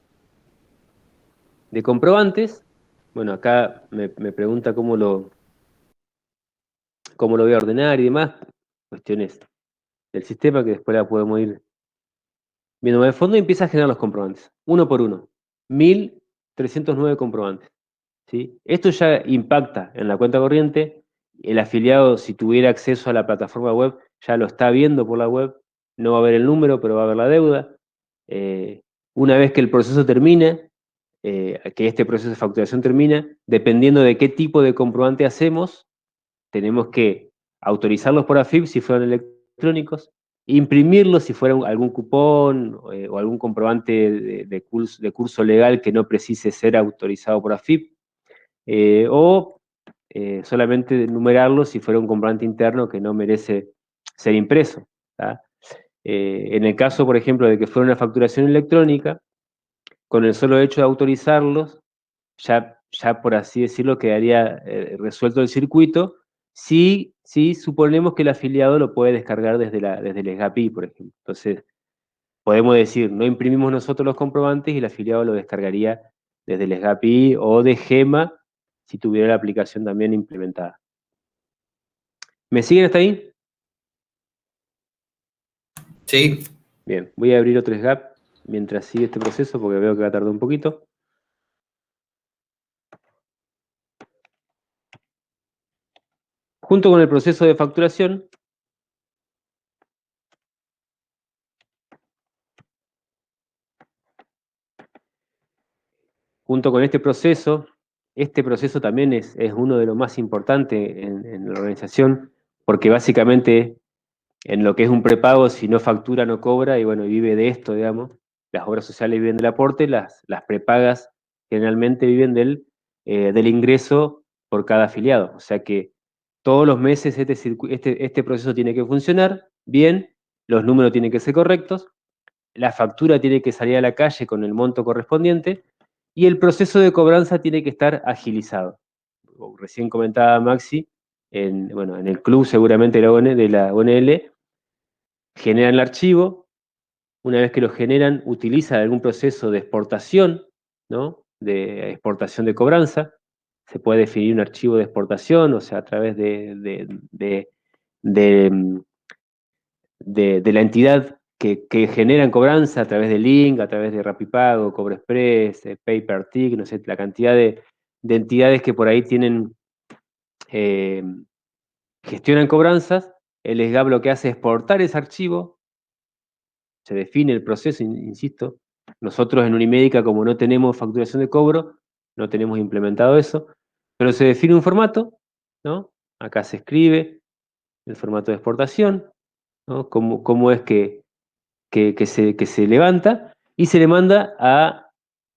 comprobantes. Bueno, acá me pregunta cómo lo voy a ordenar y demás. Cuestiones del sistema que después la podemos ir viendo de fondo y empieza a generar los comprobantes, uno por uno. 1.309 comprobantes. ¿Sí? Esto ya impacta en la cuenta corriente. El afiliado, si tuviera acceso a la plataforma web, ya lo está viendo por la web. No va a ver el número, pero va a ver la deuda. Una vez que el proceso termina, que este proceso de facturación termina, dependiendo de qué tipo de comprobante hacemos, tenemos que autorizarlos por AFIP si fueran electrónicos, imprimirlos si fuera algún cupón o algún comprobante de curso legal que no precise ser autorizado por AFIP, o solamente numerarlos si fuera un comprobante interno que no merece ser impreso. ¿Tá? En el caso, por ejemplo, de que fuera una facturación electrónica, con el solo hecho de autorizarlos, ya por así decirlo, quedaría resuelto el circuito si suponemos que el afiliado lo puede descargar desde el SGAPI, por ejemplo. Entonces, podemos decir, no imprimimos nosotros los comprobantes y el afiliado lo descargaría desde el SGAPI o de Gema si tuviera la aplicación también implementada. ¿Me siguen hasta ahí? Sí. Bien, voy a abrir otro SGAP mientras sigue este proceso porque veo que va a tardar un poquito. Junto con el proceso de facturación, junto con este proceso también es uno de los más importantes en la organización, porque básicamente en lo que es un prepago, si no factura, no cobra, y bueno, vive de esto, digamos. Las obras sociales viven del aporte, las prepagas generalmente viven del ingreso por cada afiliado. O sea que todos los meses este proceso tiene que funcionar bien, los números tienen que ser correctos, la factura tiene que salir a la calle con el monto correspondiente, y el proceso de cobranza tiene que estar agilizado. Recién comentaba Maxi, en el club seguramente de la ONL, generan el archivo, una vez que lo generan, utilizan algún proceso de exportación, ¿no? De exportación de cobranza. Se puede definir un archivo de exportación, o sea, a través de la entidad que generan cobranza, a través de Link, a través de Rapipago, CobreExpress, PayPerTic, no sé, la cantidad de entidades que por ahí gestionan cobranzas. El SGAP lo que hace es exportar ese archivo, se define el proceso, insisto, Nosotros en Unimédica, como no tenemos facturación de cobro, no tenemos implementado eso, pero se define un formato, ¿no? Acá se escribe el formato de exportación, ¿no? Cómo es que se levanta y se le manda a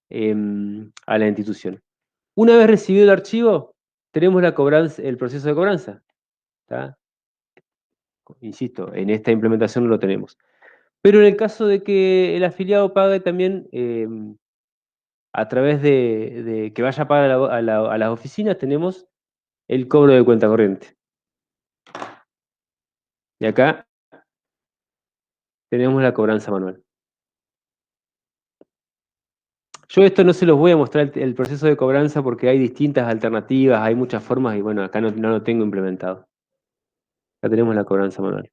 la institución. Una vez recibido el archivo, tenemos la cobranza, el proceso de cobranza. ¿Tá? Insisto, en esta implementación no lo tenemos. Pero en el caso de que el afiliado pague también a través de que vaya a pagar a las oficinas, tenemos el cobro de cuenta corriente. Y acá tenemos la cobranza manual. Yo esto no se los voy a mostrar el proceso de cobranza porque hay distintas alternativas, hay muchas formas y bueno, acá no lo tengo implementado. Acá tenemos la cobranza manual.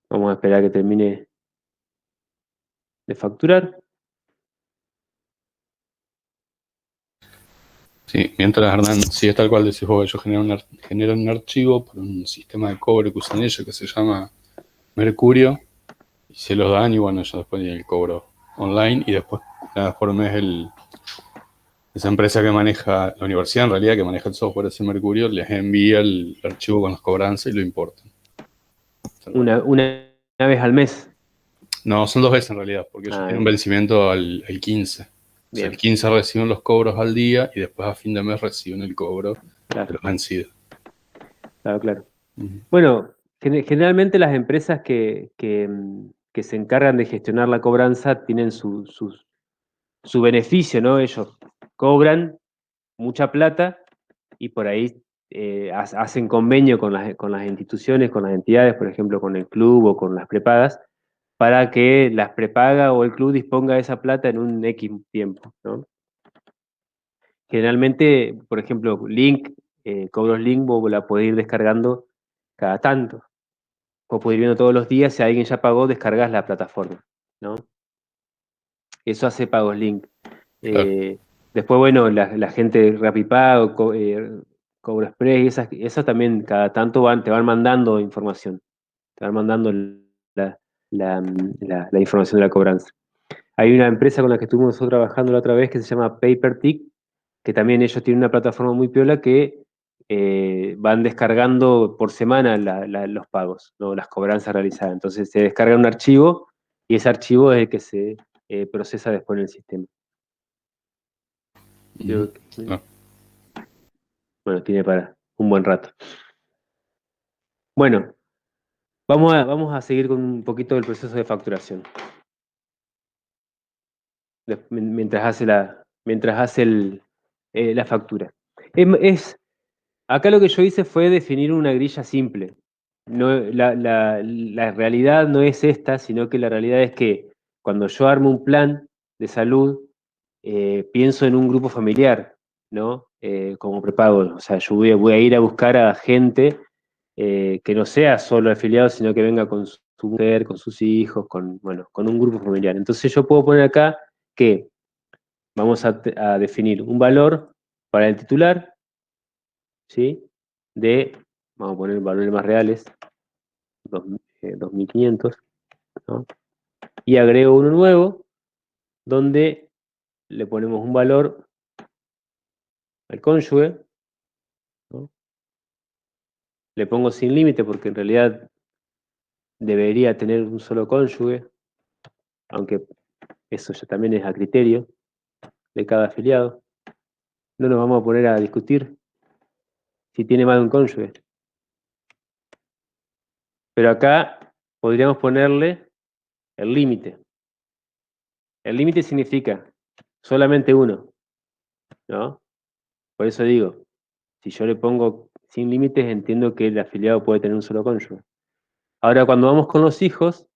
Vamos a esperar a que termine de facturar. Sí, mientras Hernán, sí es tal cual decís vos, ellos generan un archivo por un sistema de cobro que usan ellos que se llama Mercurio, y se los dan y bueno, ellos después tienen el cobro online y después cada vez por mes esa empresa que maneja, la universidad en realidad que maneja el software ese Mercurio, les envía el archivo con las cobranzas y lo importan. Una vez al mes. No, son 2 veces en realidad, porque ellos tienen un Bien. vencimiento al 15. O sea, el 15 reciben los cobros al día y después a fin de mes reciben el cobro de Claro, los vencidos. claro. Ujú. Bueno, generalmente las empresas que se encargan de gestionar la cobranza tienen su beneficio, ¿no? Ellos cobran mucha plata y por ahí hacen convenio con las instituciones, con las entidades, por ejemplo, con el club o con las prepagas, para que las prepaga o el club disponga de esa plata en un X tiempo, ¿no? Generalmente, por ejemplo, cobros Link, vos la podés ir descargando cada tanto. O podés ir viendo todos los días, si alguien ya pagó, descargas la plataforma, ¿no? Eso hace pagos Link. Claro. Eh, Después, bueno, la gente de RappiPago, Cobro Express, esas también cada tanto te van mandando información, te van mandando la información de la cobranza. Hay una empresa con la que estuvimos nosotros trabajando la otra vez que se llama PaperTick, que también ellos tienen una plataforma muy piola que van descargando por semana los pagos, ¿no? Las cobranzas realizadas. Entonces se descarga un archivo y ese archivo es el que se procesa después en el sistema. Ujú. Creo que, Claro. bueno, tiene para un buen rato. Bueno, vamos a seguir con un poquito del proceso de facturación. Mientras hace la factura. Acá lo que yo hice fue definir una grilla simple. No, la realidad no es esta, sino que la realidad es que cuando yo armo un plan de salud, pienso en un grupo familiar, ¿no? Como prepago. O sea, yo voy a ir a buscar a gente que no sea solo afiliado, sino que venga con su mujer, con sus hijos, bueno, con un grupo familiar. Entonces yo puedo poner acá que vamos a definir un valor para el titular, ¿sí? Vamos a poner valores más reales, 2.500, ¿no? Y agrego uno nuevo donde le ponemos un valor al cónyuge, ¿no? Le pongo sin límite porque en realidad debería tener un solo cónyuge, aunque eso ya también es a criterio de cada afiliado. No nos vamos a poner a discutir si tiene más de un cónyuge. Pero acá podríamos ponerle el límite. El límite significa solamente uno, ¿no? Por eso digo, si yo le pongo sin límites, entiendo que el afiliado puede tener un solo cónyuge. Ahora, cuando vamos con los hijos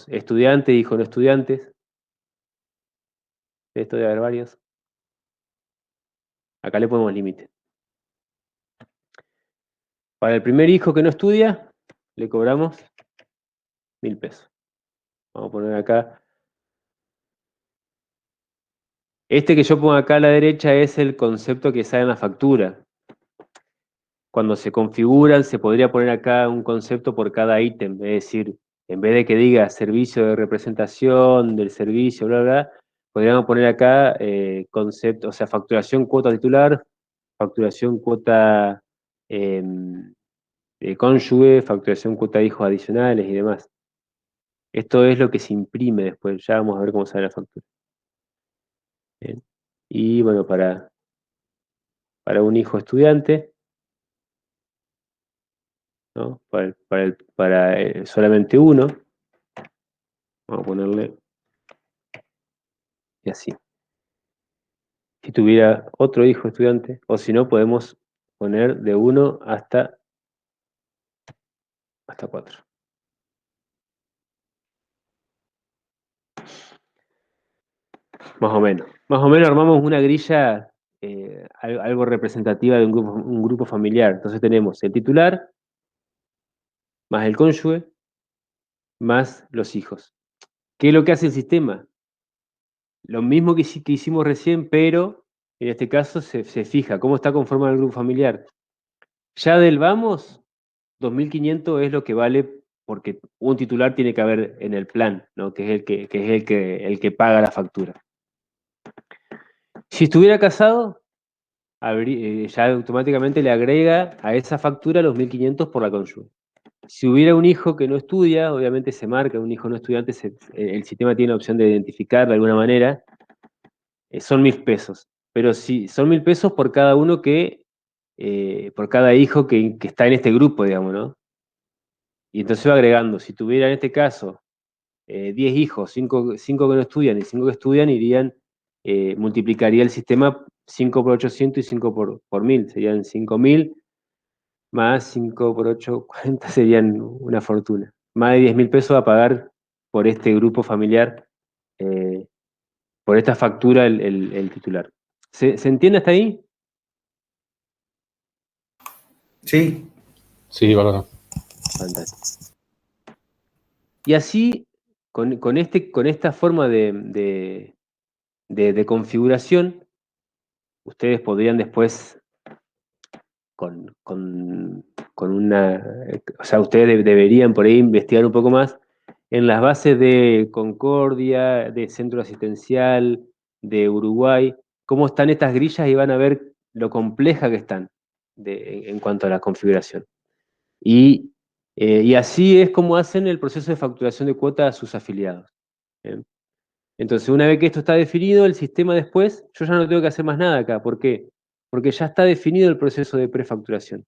estudiantes, hijos no estudiantes, de esto debe haber varios, acá le ponemos límite. Para el primer hijo que no estudia, le cobramos 1.000 pesos. Vamos a poner acá. Este que yo pongo acá a la derecha es el concepto que sale en la factura. Cuando se configuran, se podría poner acá un concepto por cada ítem. Es decir, en vez de que diga servicio de representación del servicio, bla, bla, podríamos poner acá concepto, o sea, facturación cuota titular, facturación cuota cónyuge, facturación cuota hijos adicionales y demás. Esto es lo que se imprime después. Ya vamos a ver cómo sale la factura. Bien. Y bueno, para un hijo estudiante, ¿no? Para solamente uno, vamos a ponerle y así. Si tuviera otro hijo estudiante, o si no, podemos poner de 1 hasta 4. Más o menos. Más o menos armamos una grilla algo representativa de un grupo familiar. Entonces tenemos el titular, más el cónyuge, más los hijos. ¿Qué es lo que hace el sistema? Lo mismo que hicimos recién, pero en este caso se fija cómo está conformado el grupo familiar. Ya del vamos, 2.500 es lo que vale porque un titular tiene que haber en el plan, ¿no? Que es el que paga la factura. Si estuviera casado, ya automáticamente le agrega a esa factura los 1.500 por la cónyuge. Si hubiera un hijo que no estudia, obviamente se marca un hijo no estudiante, el sistema tiene la opción de identificar de alguna manera, son 1.000 pesos. Pero si son 1.000 pesos por cada uno por cada hijo que está en este grupo, digamos, ¿no? Y entonces va agregando, si tuviera en este caso 10 hijos, 5 que no estudian y 5 que estudian, multiplicaría el sistema 5 por 800 y 5 por 1.000, serían 5.000, más 5 por 8, 40, serían una fortuna. Más de 10.000 pesos a pagar por este grupo familiar, eh, por esta factura el titular. ¿Se entiende hasta ahí? Sí, Sí, bárbaro. Fantástico. Y así, con esta forma de configuración, ustedes podrían después, con una, o sea, ustedes deberían por ahí investigar un poco más en las bases de Concordia, de Centro Asistencial, de Uruguay, cómo están estas grillas y van a ver lo compleja que están en cuanto a la configuración. Y así es como hacen el proceso de facturación de cuotas a sus afiliados. ¿Bien? Entonces, una vez que esto está definido, el sistema después, yo ya no tengo que hacer más nada acá. ¿Por qué? Porque ya está definido el proceso de prefacturación.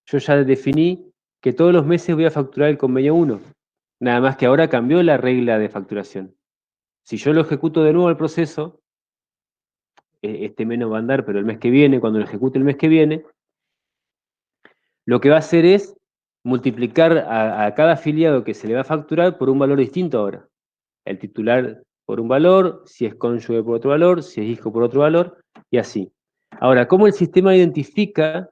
Yo ya definí que todos los meses voy a facturar el convenio 1. Nada más que ahora cambió la regla de facturación. Si yo lo ejecuto de nuevo el proceso, este mes no va a andar, pero el mes que viene, cuando lo ejecute el mes que viene, lo que va a hacer es multiplicar a cada afiliado que se le va a facturar por un valor distinto ahora. El titular por un valor, si es cónyuge por otro valor, si es hijo por otro valor, y así. Ahora, ¿cómo el sistema identifica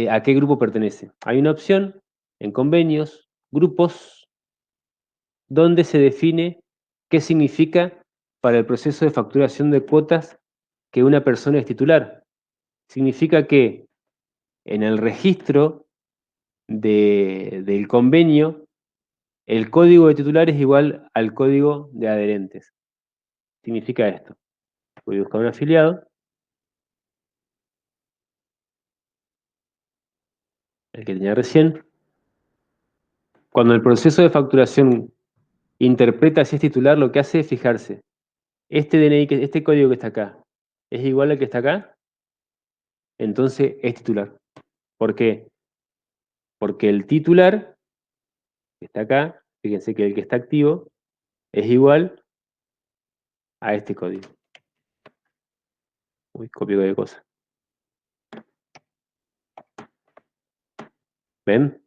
a qué grupo pertenece? Hay una opción en convenios, grupos, donde se define qué significa para el proceso de facturación de cuotas que una persona es titular. Significa que en el registro del convenio, el código de titular es igual al código de adherentes. Significa esto. Voy a buscar un afiliado, el que tenía recién. Cuando el proceso de facturación interpreta si es titular, lo que hace es fijarse. Este DNI, este código que está acá, ¿es igual al que está acá? Entonces es titular. ¿Por qué? Porque el titular, que está acá, fíjense que el que está activo, es igual a este código. Uy, copio de cosa. ¿Ven?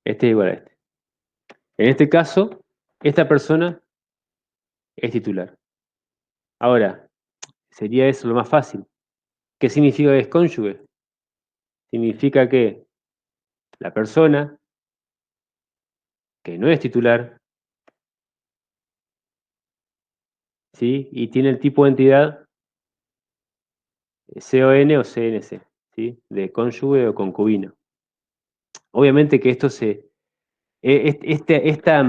Este es igual a este. En este caso, esta persona es titular. Ahora, sería eso lo más fácil. ¿Qué significa que es cónyuge? Significa que la persona que no es titular, ¿sí? Y tiene el tipo de entidad CON o CNC, ¿sí? De cónyuge o concubino. Obviamente que esta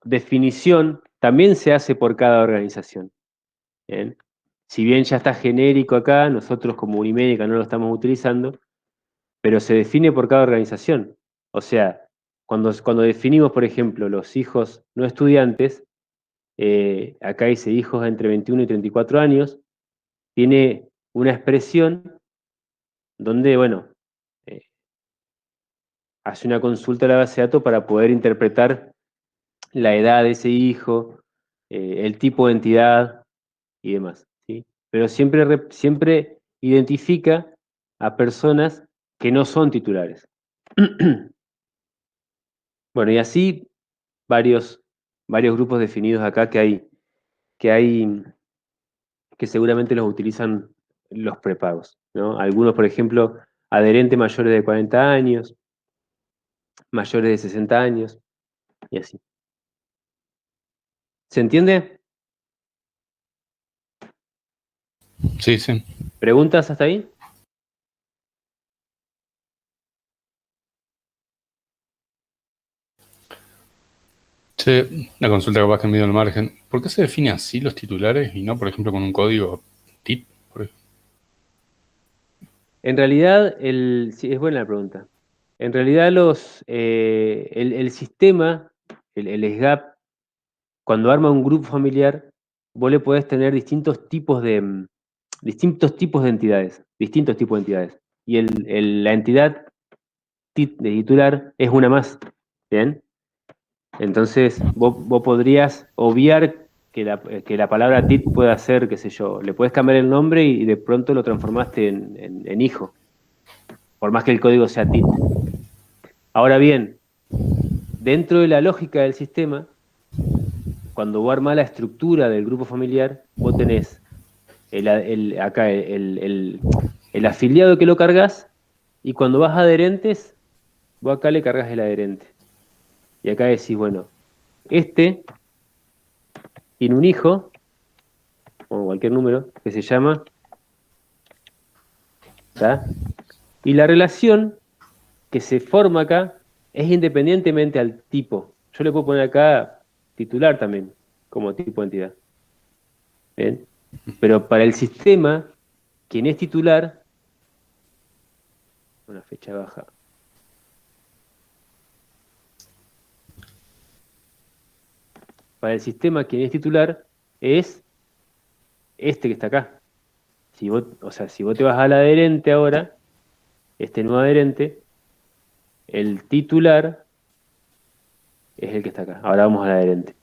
definición también se hace por cada organización. ¿Bien? Si bien ya está genérico acá, nosotros como Unimédica no lo estamos utilizando, pero se define por cada organización. O sea, cuando definimos, por ejemplo, los hijos no estudiantes, acá dice hijos entre 21 y 34 años, tiene una expresión donde, bueno, eh, hace una consulta a la base de datos para poder interpretar la edad de ese hijo, el tipo de entidad y demás, ¿sí? Pero siempre identifica a personas que no son titulares. Bueno, y así varios grupos definidos acá que seguramente los utilizan los prepagos, ¿no? Algunos, por ejemplo, adherentes mayores de 40 años, mayores de 60 años, y así. ¿Se entiende? Sí, sí. ¿Preguntas hasta ahí? Che, la consulta capaz que me dio al margen. ¿Por qué se define así los titulares y no, por ejemplo, con un código TIP? En realidad, sí, es buena la pregunta. En realidad, el sistema, el SGAP, cuando arma un grupo familiar, vos le podés tener distintos tipos de entidades, distintos tipos de entidades. Y la entidad de titular es una más, ¿bien? Entonces, vos podrías obviar que la palabra tit pueda ser, qué sé yo, le puedes cambiar el nombre y de pronto lo transformaste en hijo, por más que el código sea tit. Ahora bien, dentro de la lógica del sistema, cuando vos armás la estructura del grupo familiar, vos tenés acá el afiliado que lo cargas, y cuando vas a adherentes, vos acá le cargas el adherente. Y acá decís, bueno, este tiene un hijo, o cualquier número, que se llama, ¿tá? Y la relación que se forma acá es independientemente al tipo. Yo le puedo poner acá titular también, como tipo de entidad. ¿Bien? Pero para el sistema, quien es titular, una fecha baja. Para el sistema, quien es titular es este que está acá. Si vos te vas al adherente ahora, este nuevo adherente, el titular es el que está acá. Ahora vamos al adherente.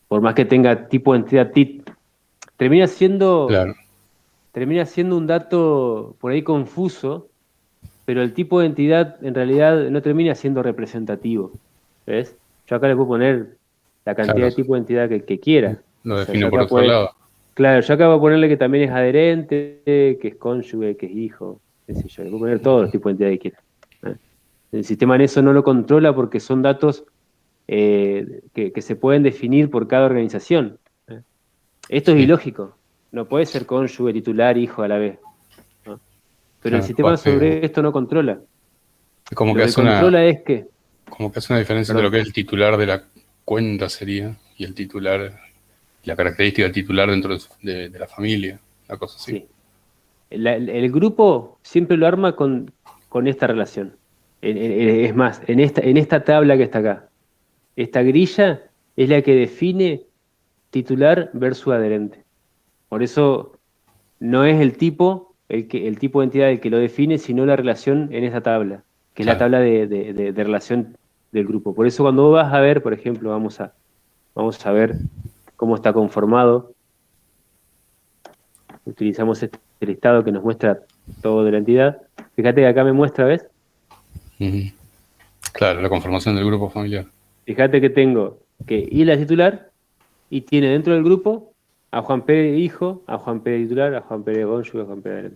Por más que tenga tipo de entidad TIT, termina siendo Claro, un dato por ahí confuso, pero el tipo de entidad en realidad no termina siendo representativo. ¿Ves? Yo acá le puedo poner la cantidad claro. de tipo de entidad que quiera. Lo O sea, define por otro lado. claro, yo acá voy a ponerle que también es adherente, que es cónyuge, que es hijo, qué sé yo. Le puedo poner todos los tipos de entidad que quiera. ¿Eh? El sistema en eso no lo controla porque son datos que se pueden definir por cada organización. ¿Eh? Esto es Sí, ilógico. No puede ser cónyuge, titular, hijo a la vez, ¿no? Pero el claro. sistema sobre esto no controla. Como Lo que que hace una, controla es que, como que hace una diferencia entre lo perdón, que es el titular de la cuenta sería y el titular, la característica del titular dentro de la familia, una cosa así. sí. El grupo siempre lo arma con esta relación. Es más, en esta tabla que está acá, esta grilla es la que define titular versus adherente. Por eso no es el tipo, el tipo de entidad el que lo define, sino la relación en esa tabla, que es la Claro. tabla de relación del grupo. Por eso cuando vos vas a ver, por ejemplo, vamos a ver cómo está conformado. Utilizamos este listado que nos muestra todo de la entidad. Fíjate que acá me muestra, ¿ves? Ujú. Claro, la conformación del grupo familiar. Fíjate que tengo que Isla es titular y tiene dentro del grupo a Juan Pérez hijo, a Juan Pérez titular, a Juan Pérez cónyuge, a Juan Pérez.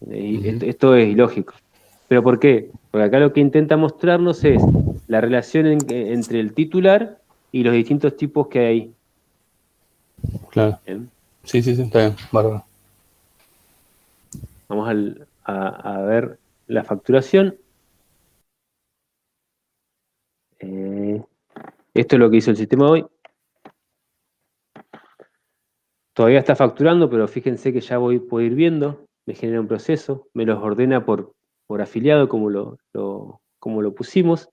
Ujú. Esto es ilógico. ¿Pero por qué? Porque acá lo que intenta mostrarnos es la relación entre el titular y los distintos tipos que hay. Claro. ¿Bien? Sí, está bien, bárbaro. Vamos a ver la facturación. Esto es lo que hizo el sistema hoy. Todavía está facturando, pero fíjense que ya puedo ir viendo. Me genera un proceso, me los ordena por afiliado, como lo pusimos.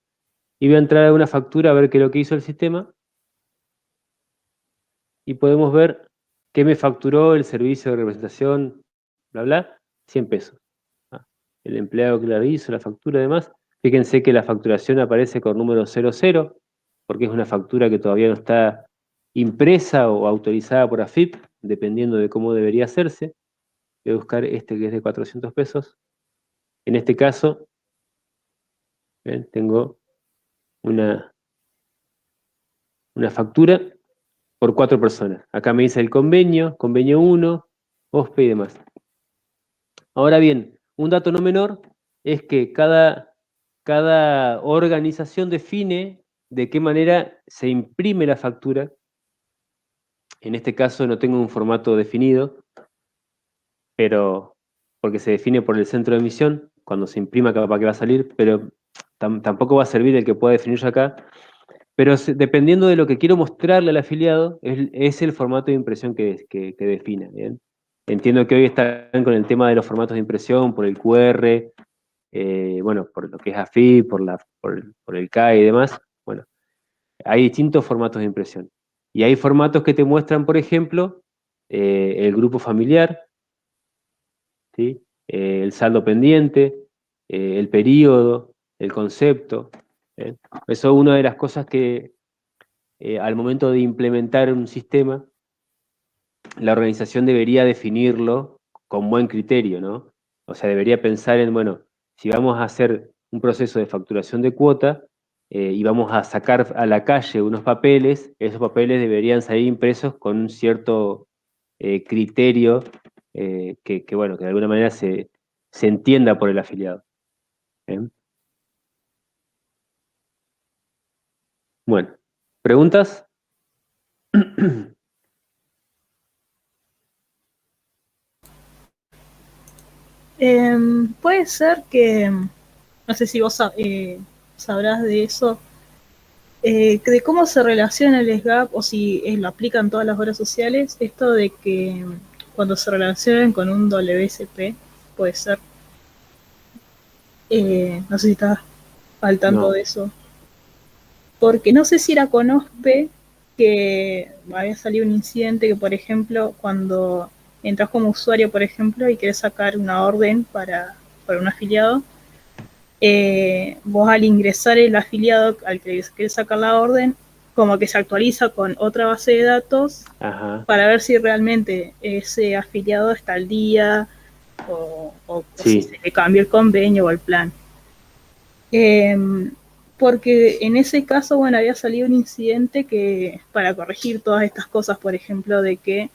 Y voy a entrar a una factura a ver qué es lo que hizo el sistema. Y podemos ver qué me facturó el servicio de representación, bla, bla, 100 pesos. El empleado que la hizo, la factura además. Fíjense que la facturación aparece con número 00, porque es una factura que todavía no está impresa o autorizada por AFIP, dependiendo de cómo debería hacerse. Voy a buscar este que es de 400 pesos. En este caso, ¿ven? Tengo una factura por 4 personas. Acá me dice el convenio 1, OSPE y demás. Ahora bien, un dato no menor es que cada organización define de qué manera se imprime la factura. En este caso no tengo un formato definido, pero porque se define por el centro de emisión, cuando se imprima capaz que va a salir, pero tampoco va a servir el que pueda definir yo acá. Pero dependiendo de lo que quiero mostrarle al afiliado, es el formato de impresión que defina, ¿bien? Entiendo que hoy están con el tema de los formatos de impresión, por el QR, bueno, por lo que es AFI, por el CAE y demás. Bueno, hay distintos formatos de impresión. Y hay formatos que te muestran, por ejemplo, el grupo familiar, ¿sí? El saldo pendiente, el periodo, el concepto. Eso es una de las cosas que al momento de implementar un sistema, la organización debería definirlo con buen criterio, ¿no? O sea, debería pensar en, bueno, si vamos a hacer un proceso de facturación de cuota y vamos a sacar a la calle unos papeles, esos papeles deberían salir impresos con un cierto criterio bueno, que de alguna manera se entienda por el afiliado. ¿Bien? Bueno, ¿preguntas? Puede ser que, no sé si vos sabrás de eso, de cómo se relaciona el SGAP o si lo aplican todas las obras sociales, esto de que cuando se relacionan con un WSP, puede ser. No sé si estás al tanto No. de eso. Porque no sé si era con OSPE que había salido un incidente que, por ejemplo, cuando entras como usuario, por ejemplo, y querés sacar una orden para un afiliado, vos al ingresar el afiliado al que querés sacar la orden, como que se actualiza con otra base de datos. Ajá. Para ver si realmente ese afiliado está al día o Sí. si se le cambió el convenio o el plan. Porque en ese caso, bueno, había salido un incidente que para corregir todas estas cosas, por ejemplo, de que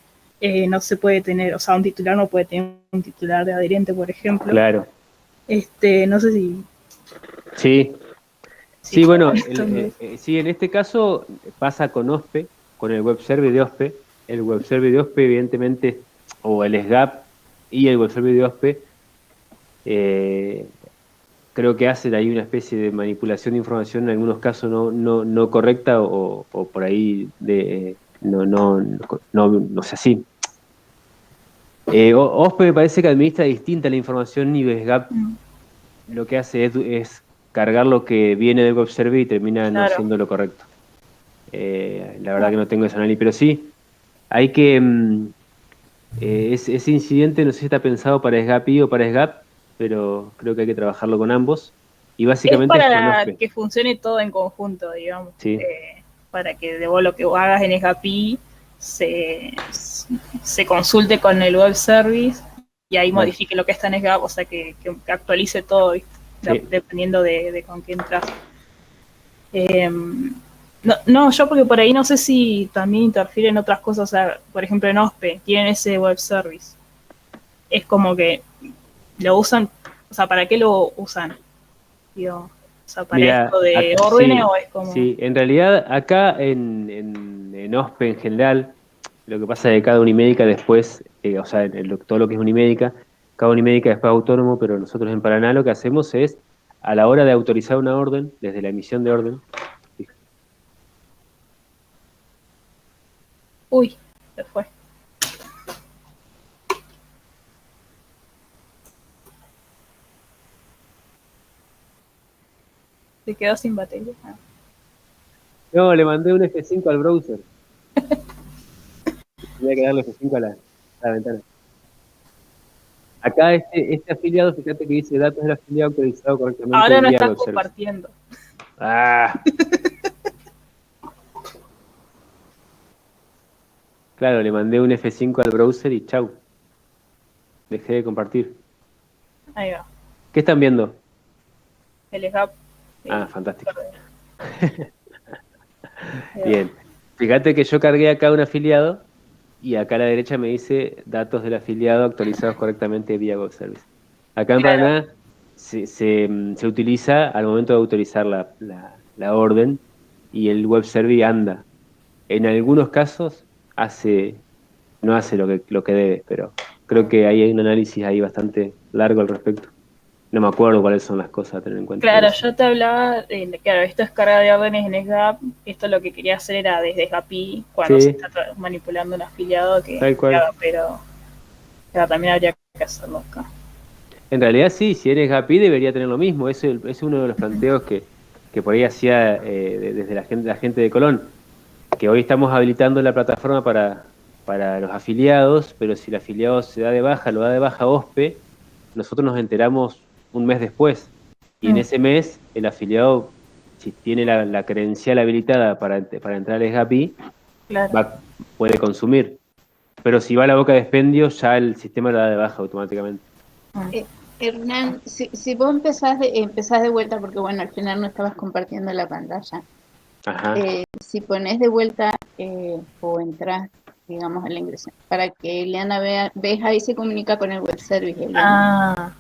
no se puede tener, o sea, un titular no puede tener un titular de adherente, por ejemplo. Claro. No sé si... Sí, bueno, sí, en este caso pasa con OSPE, con el web server de OSPE. El web server de OSPE, evidentemente, o el SGAP y el web server de OSPE, creo que hacen ahí una especie de manipulación de información, en algunos casos no correcta o por ahí no sé así. OSPE me parece que administra distinta la información y SGAP lo que hace es cargar lo que viene del web server y termina no siendo lo correcto. La verdad que no tengo ese análisis, pero sí, hay que... ese incidente no sé si está pensado para SGAPI o para SGAP, pero creo que hay que trabajarlo con ambos. Y básicamente es para que funcione todo en conjunto, digamos. Sí. Para que de vos lo que vos hagas en SGAPI se consulte con el web service y ahí modifique lo que está en SGAP, o sea que actualice todo, ¿viste? Sí. Dependiendo de con qué entras. No, yo porque por ahí no sé si también interfieren otras cosas, o sea, por ejemplo en OSPE tienen ese web service. Es como que lo usan O sea, ¿para qué lo usan? Digo, o sea, ¿para Mira, esto de acá- órdenes sí, o es como...? sí, en realidad acá en OSPE en general, lo que pasa es que cada Unimédica después, o sea, todo lo que es Unimédica, cada Unimédica después es autónomo, pero nosotros en Paraná lo que hacemos es, a la hora de autorizar una orden, desde la emisión de orden, Uy, se fue. Se quedó sin batería. Ah. no, le mandé un F5 al browser, tenía que darle F5 a la ventana. Acá este afiliado, fíjate que dice datos del afiliado autorizado correctamente Ahora no vía estás web service. compartiendo. Ah, claro, le mandé un F5 al browser y chau, dejé de compartir. Ahí va. ¿Qué están viendo? El SGAP. Ah, fantástico. Ahí va. Bien. Fíjate que yo cargué acá un afiliado y acá a la derecha me dice datos del afiliado actualizados correctamente vía web service. Acá en Claro, Paraná se utiliza al momento de autorizar la orden y el web service anda. En algunos casos no hace lo que debe, pero creo que ahí hay un análisis ahí bastante largo al respecto. No me acuerdo cuáles son las cosas a tener en cuenta, claro, pero sí. yo te hablaba, claro, esto es carga de órdenes en SGAP, esto lo que quería hacer era desde SGAPI, cuando se Sí, está manipulando un afiliado tal que cual. haga, pero también habría que hacerlo acá. En realidad sí, si eres GAPI debería tener lo mismo. Es uno de los planteos que por ahí hacía desde la gente de Colón, que hoy estamos habilitando la plataforma para los afiliados, pero si el afiliado se da de baja, lo da de baja OSPE, nosotros nos enteramos un mes después. Y en Mm, ese mes, el afiliado, si tiene la credencial habilitada para entrar al GAPI, claro. puede consumir. Pero si va a la boca de expendio, ya el sistema lo da de baja automáticamente. Mm, Eh, Hernán, si vos empezás de vuelta, porque bueno, al final no estabas compartiendo la pantalla, Ajá. si pones de vuelta o entras, digamos, al ingreso, para que Eliana vea, ves ahí se comunica con el web service, Eliana. Ah,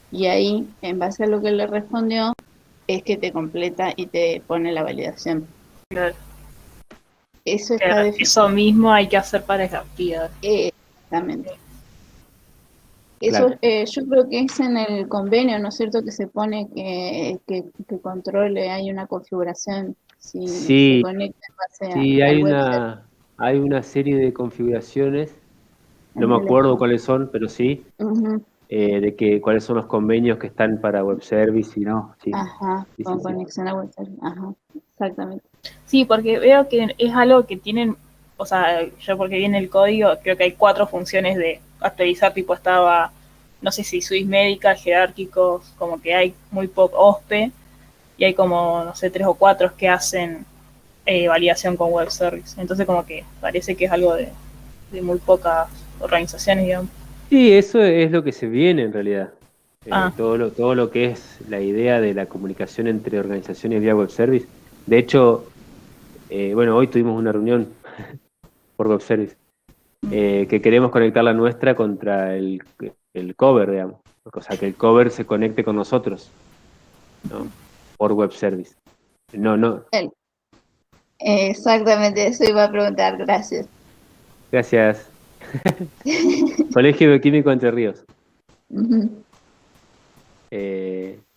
Y ahí, en base a lo que le respondió, es que te completa y te pone la validación. claro. Eso está Claro, definido. eso mismo hay que hacer para SGAPI. Exactamente. Eso Claro. yo creo que es en el convenio, ¿no es cierto?, que se pone que controle, hay una configuración, si se Sí, conecta en base sí, al hay web una serie de configuraciones, no en me el acuerdo esquema. cuáles son, pero sí, Ujú. cuáles son los convenios que están para web service y no, sí, Ajá, sí, sí, con sí. conexión a web service. Ajá, exactamente. Sí, porque veo que es algo que tienen, o sea, yo porque viene el código, creo que hay 4 funciones de actualizar, tipo estaba, no sé si Swiss Medical, jerárquicos, como que hay muy poco OSPE, y hay como, no sé, 3 o 4 que hacen validación con web service. Entonces como que parece que es algo de muy pocas organizaciones, digamos. Sí, eso es lo que se viene en realidad. Ah, Todo lo que es la idea de la comunicación entre organizaciones vía web service. De hecho, bueno, hoy tuvimos una reunión por web service, que queremos conectar la nuestra contra el cover, digamos. O sea, que el cover se conecte con nosotros, ¿no? Por web service. No, no, El- Exactamente, eso iba a preguntar, gracias. gracias. Colegio Bioquímico Entre Ríos. Ujú.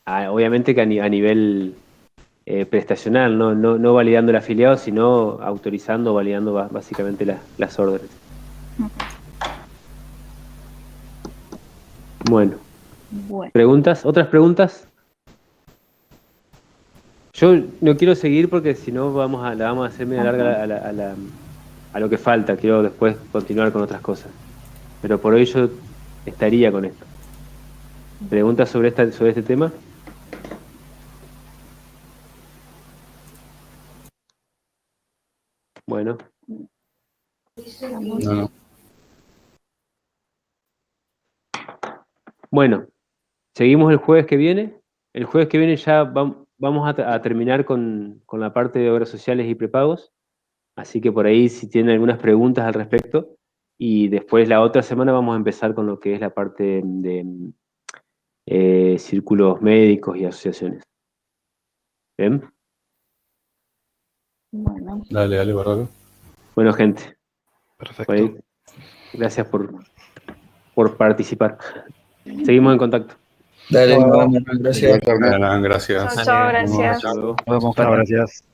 Obviamente que a nivel prestacional, no validando el afiliado, sino autorizando, validando básicamente las órdenes. Bueno, Bueno, ¿preguntas? ¿Otras preguntas? Yo no quiero seguir porque si no la vamos a hacer media larga ajá. a lo que falta. Quiero después continuar con otras cosas. Pero por hoy yo estaría con esto. ¿Preguntas sobre este tema? Bueno, Estamos- No, no. bueno, seguimos el jueves que viene. El jueves que viene ya vamos a terminar con la parte de obras sociales y prepagos. Así que por ahí si tienen algunas preguntas al respecto. Y después la otra semana vamos a empezar con lo que es la parte círculos médicos y asociaciones. ¿Bien? Bueno, Dale, Barroco. Bueno, gente, Perfecto. pues, gracias por participar. Seguimos en contacto. Dale, Bueno, nos vemos, gracias. Gracias. Chao, chao, Dale, gracias. Hasta luego. nos vemos. Chao. Chao, gracias.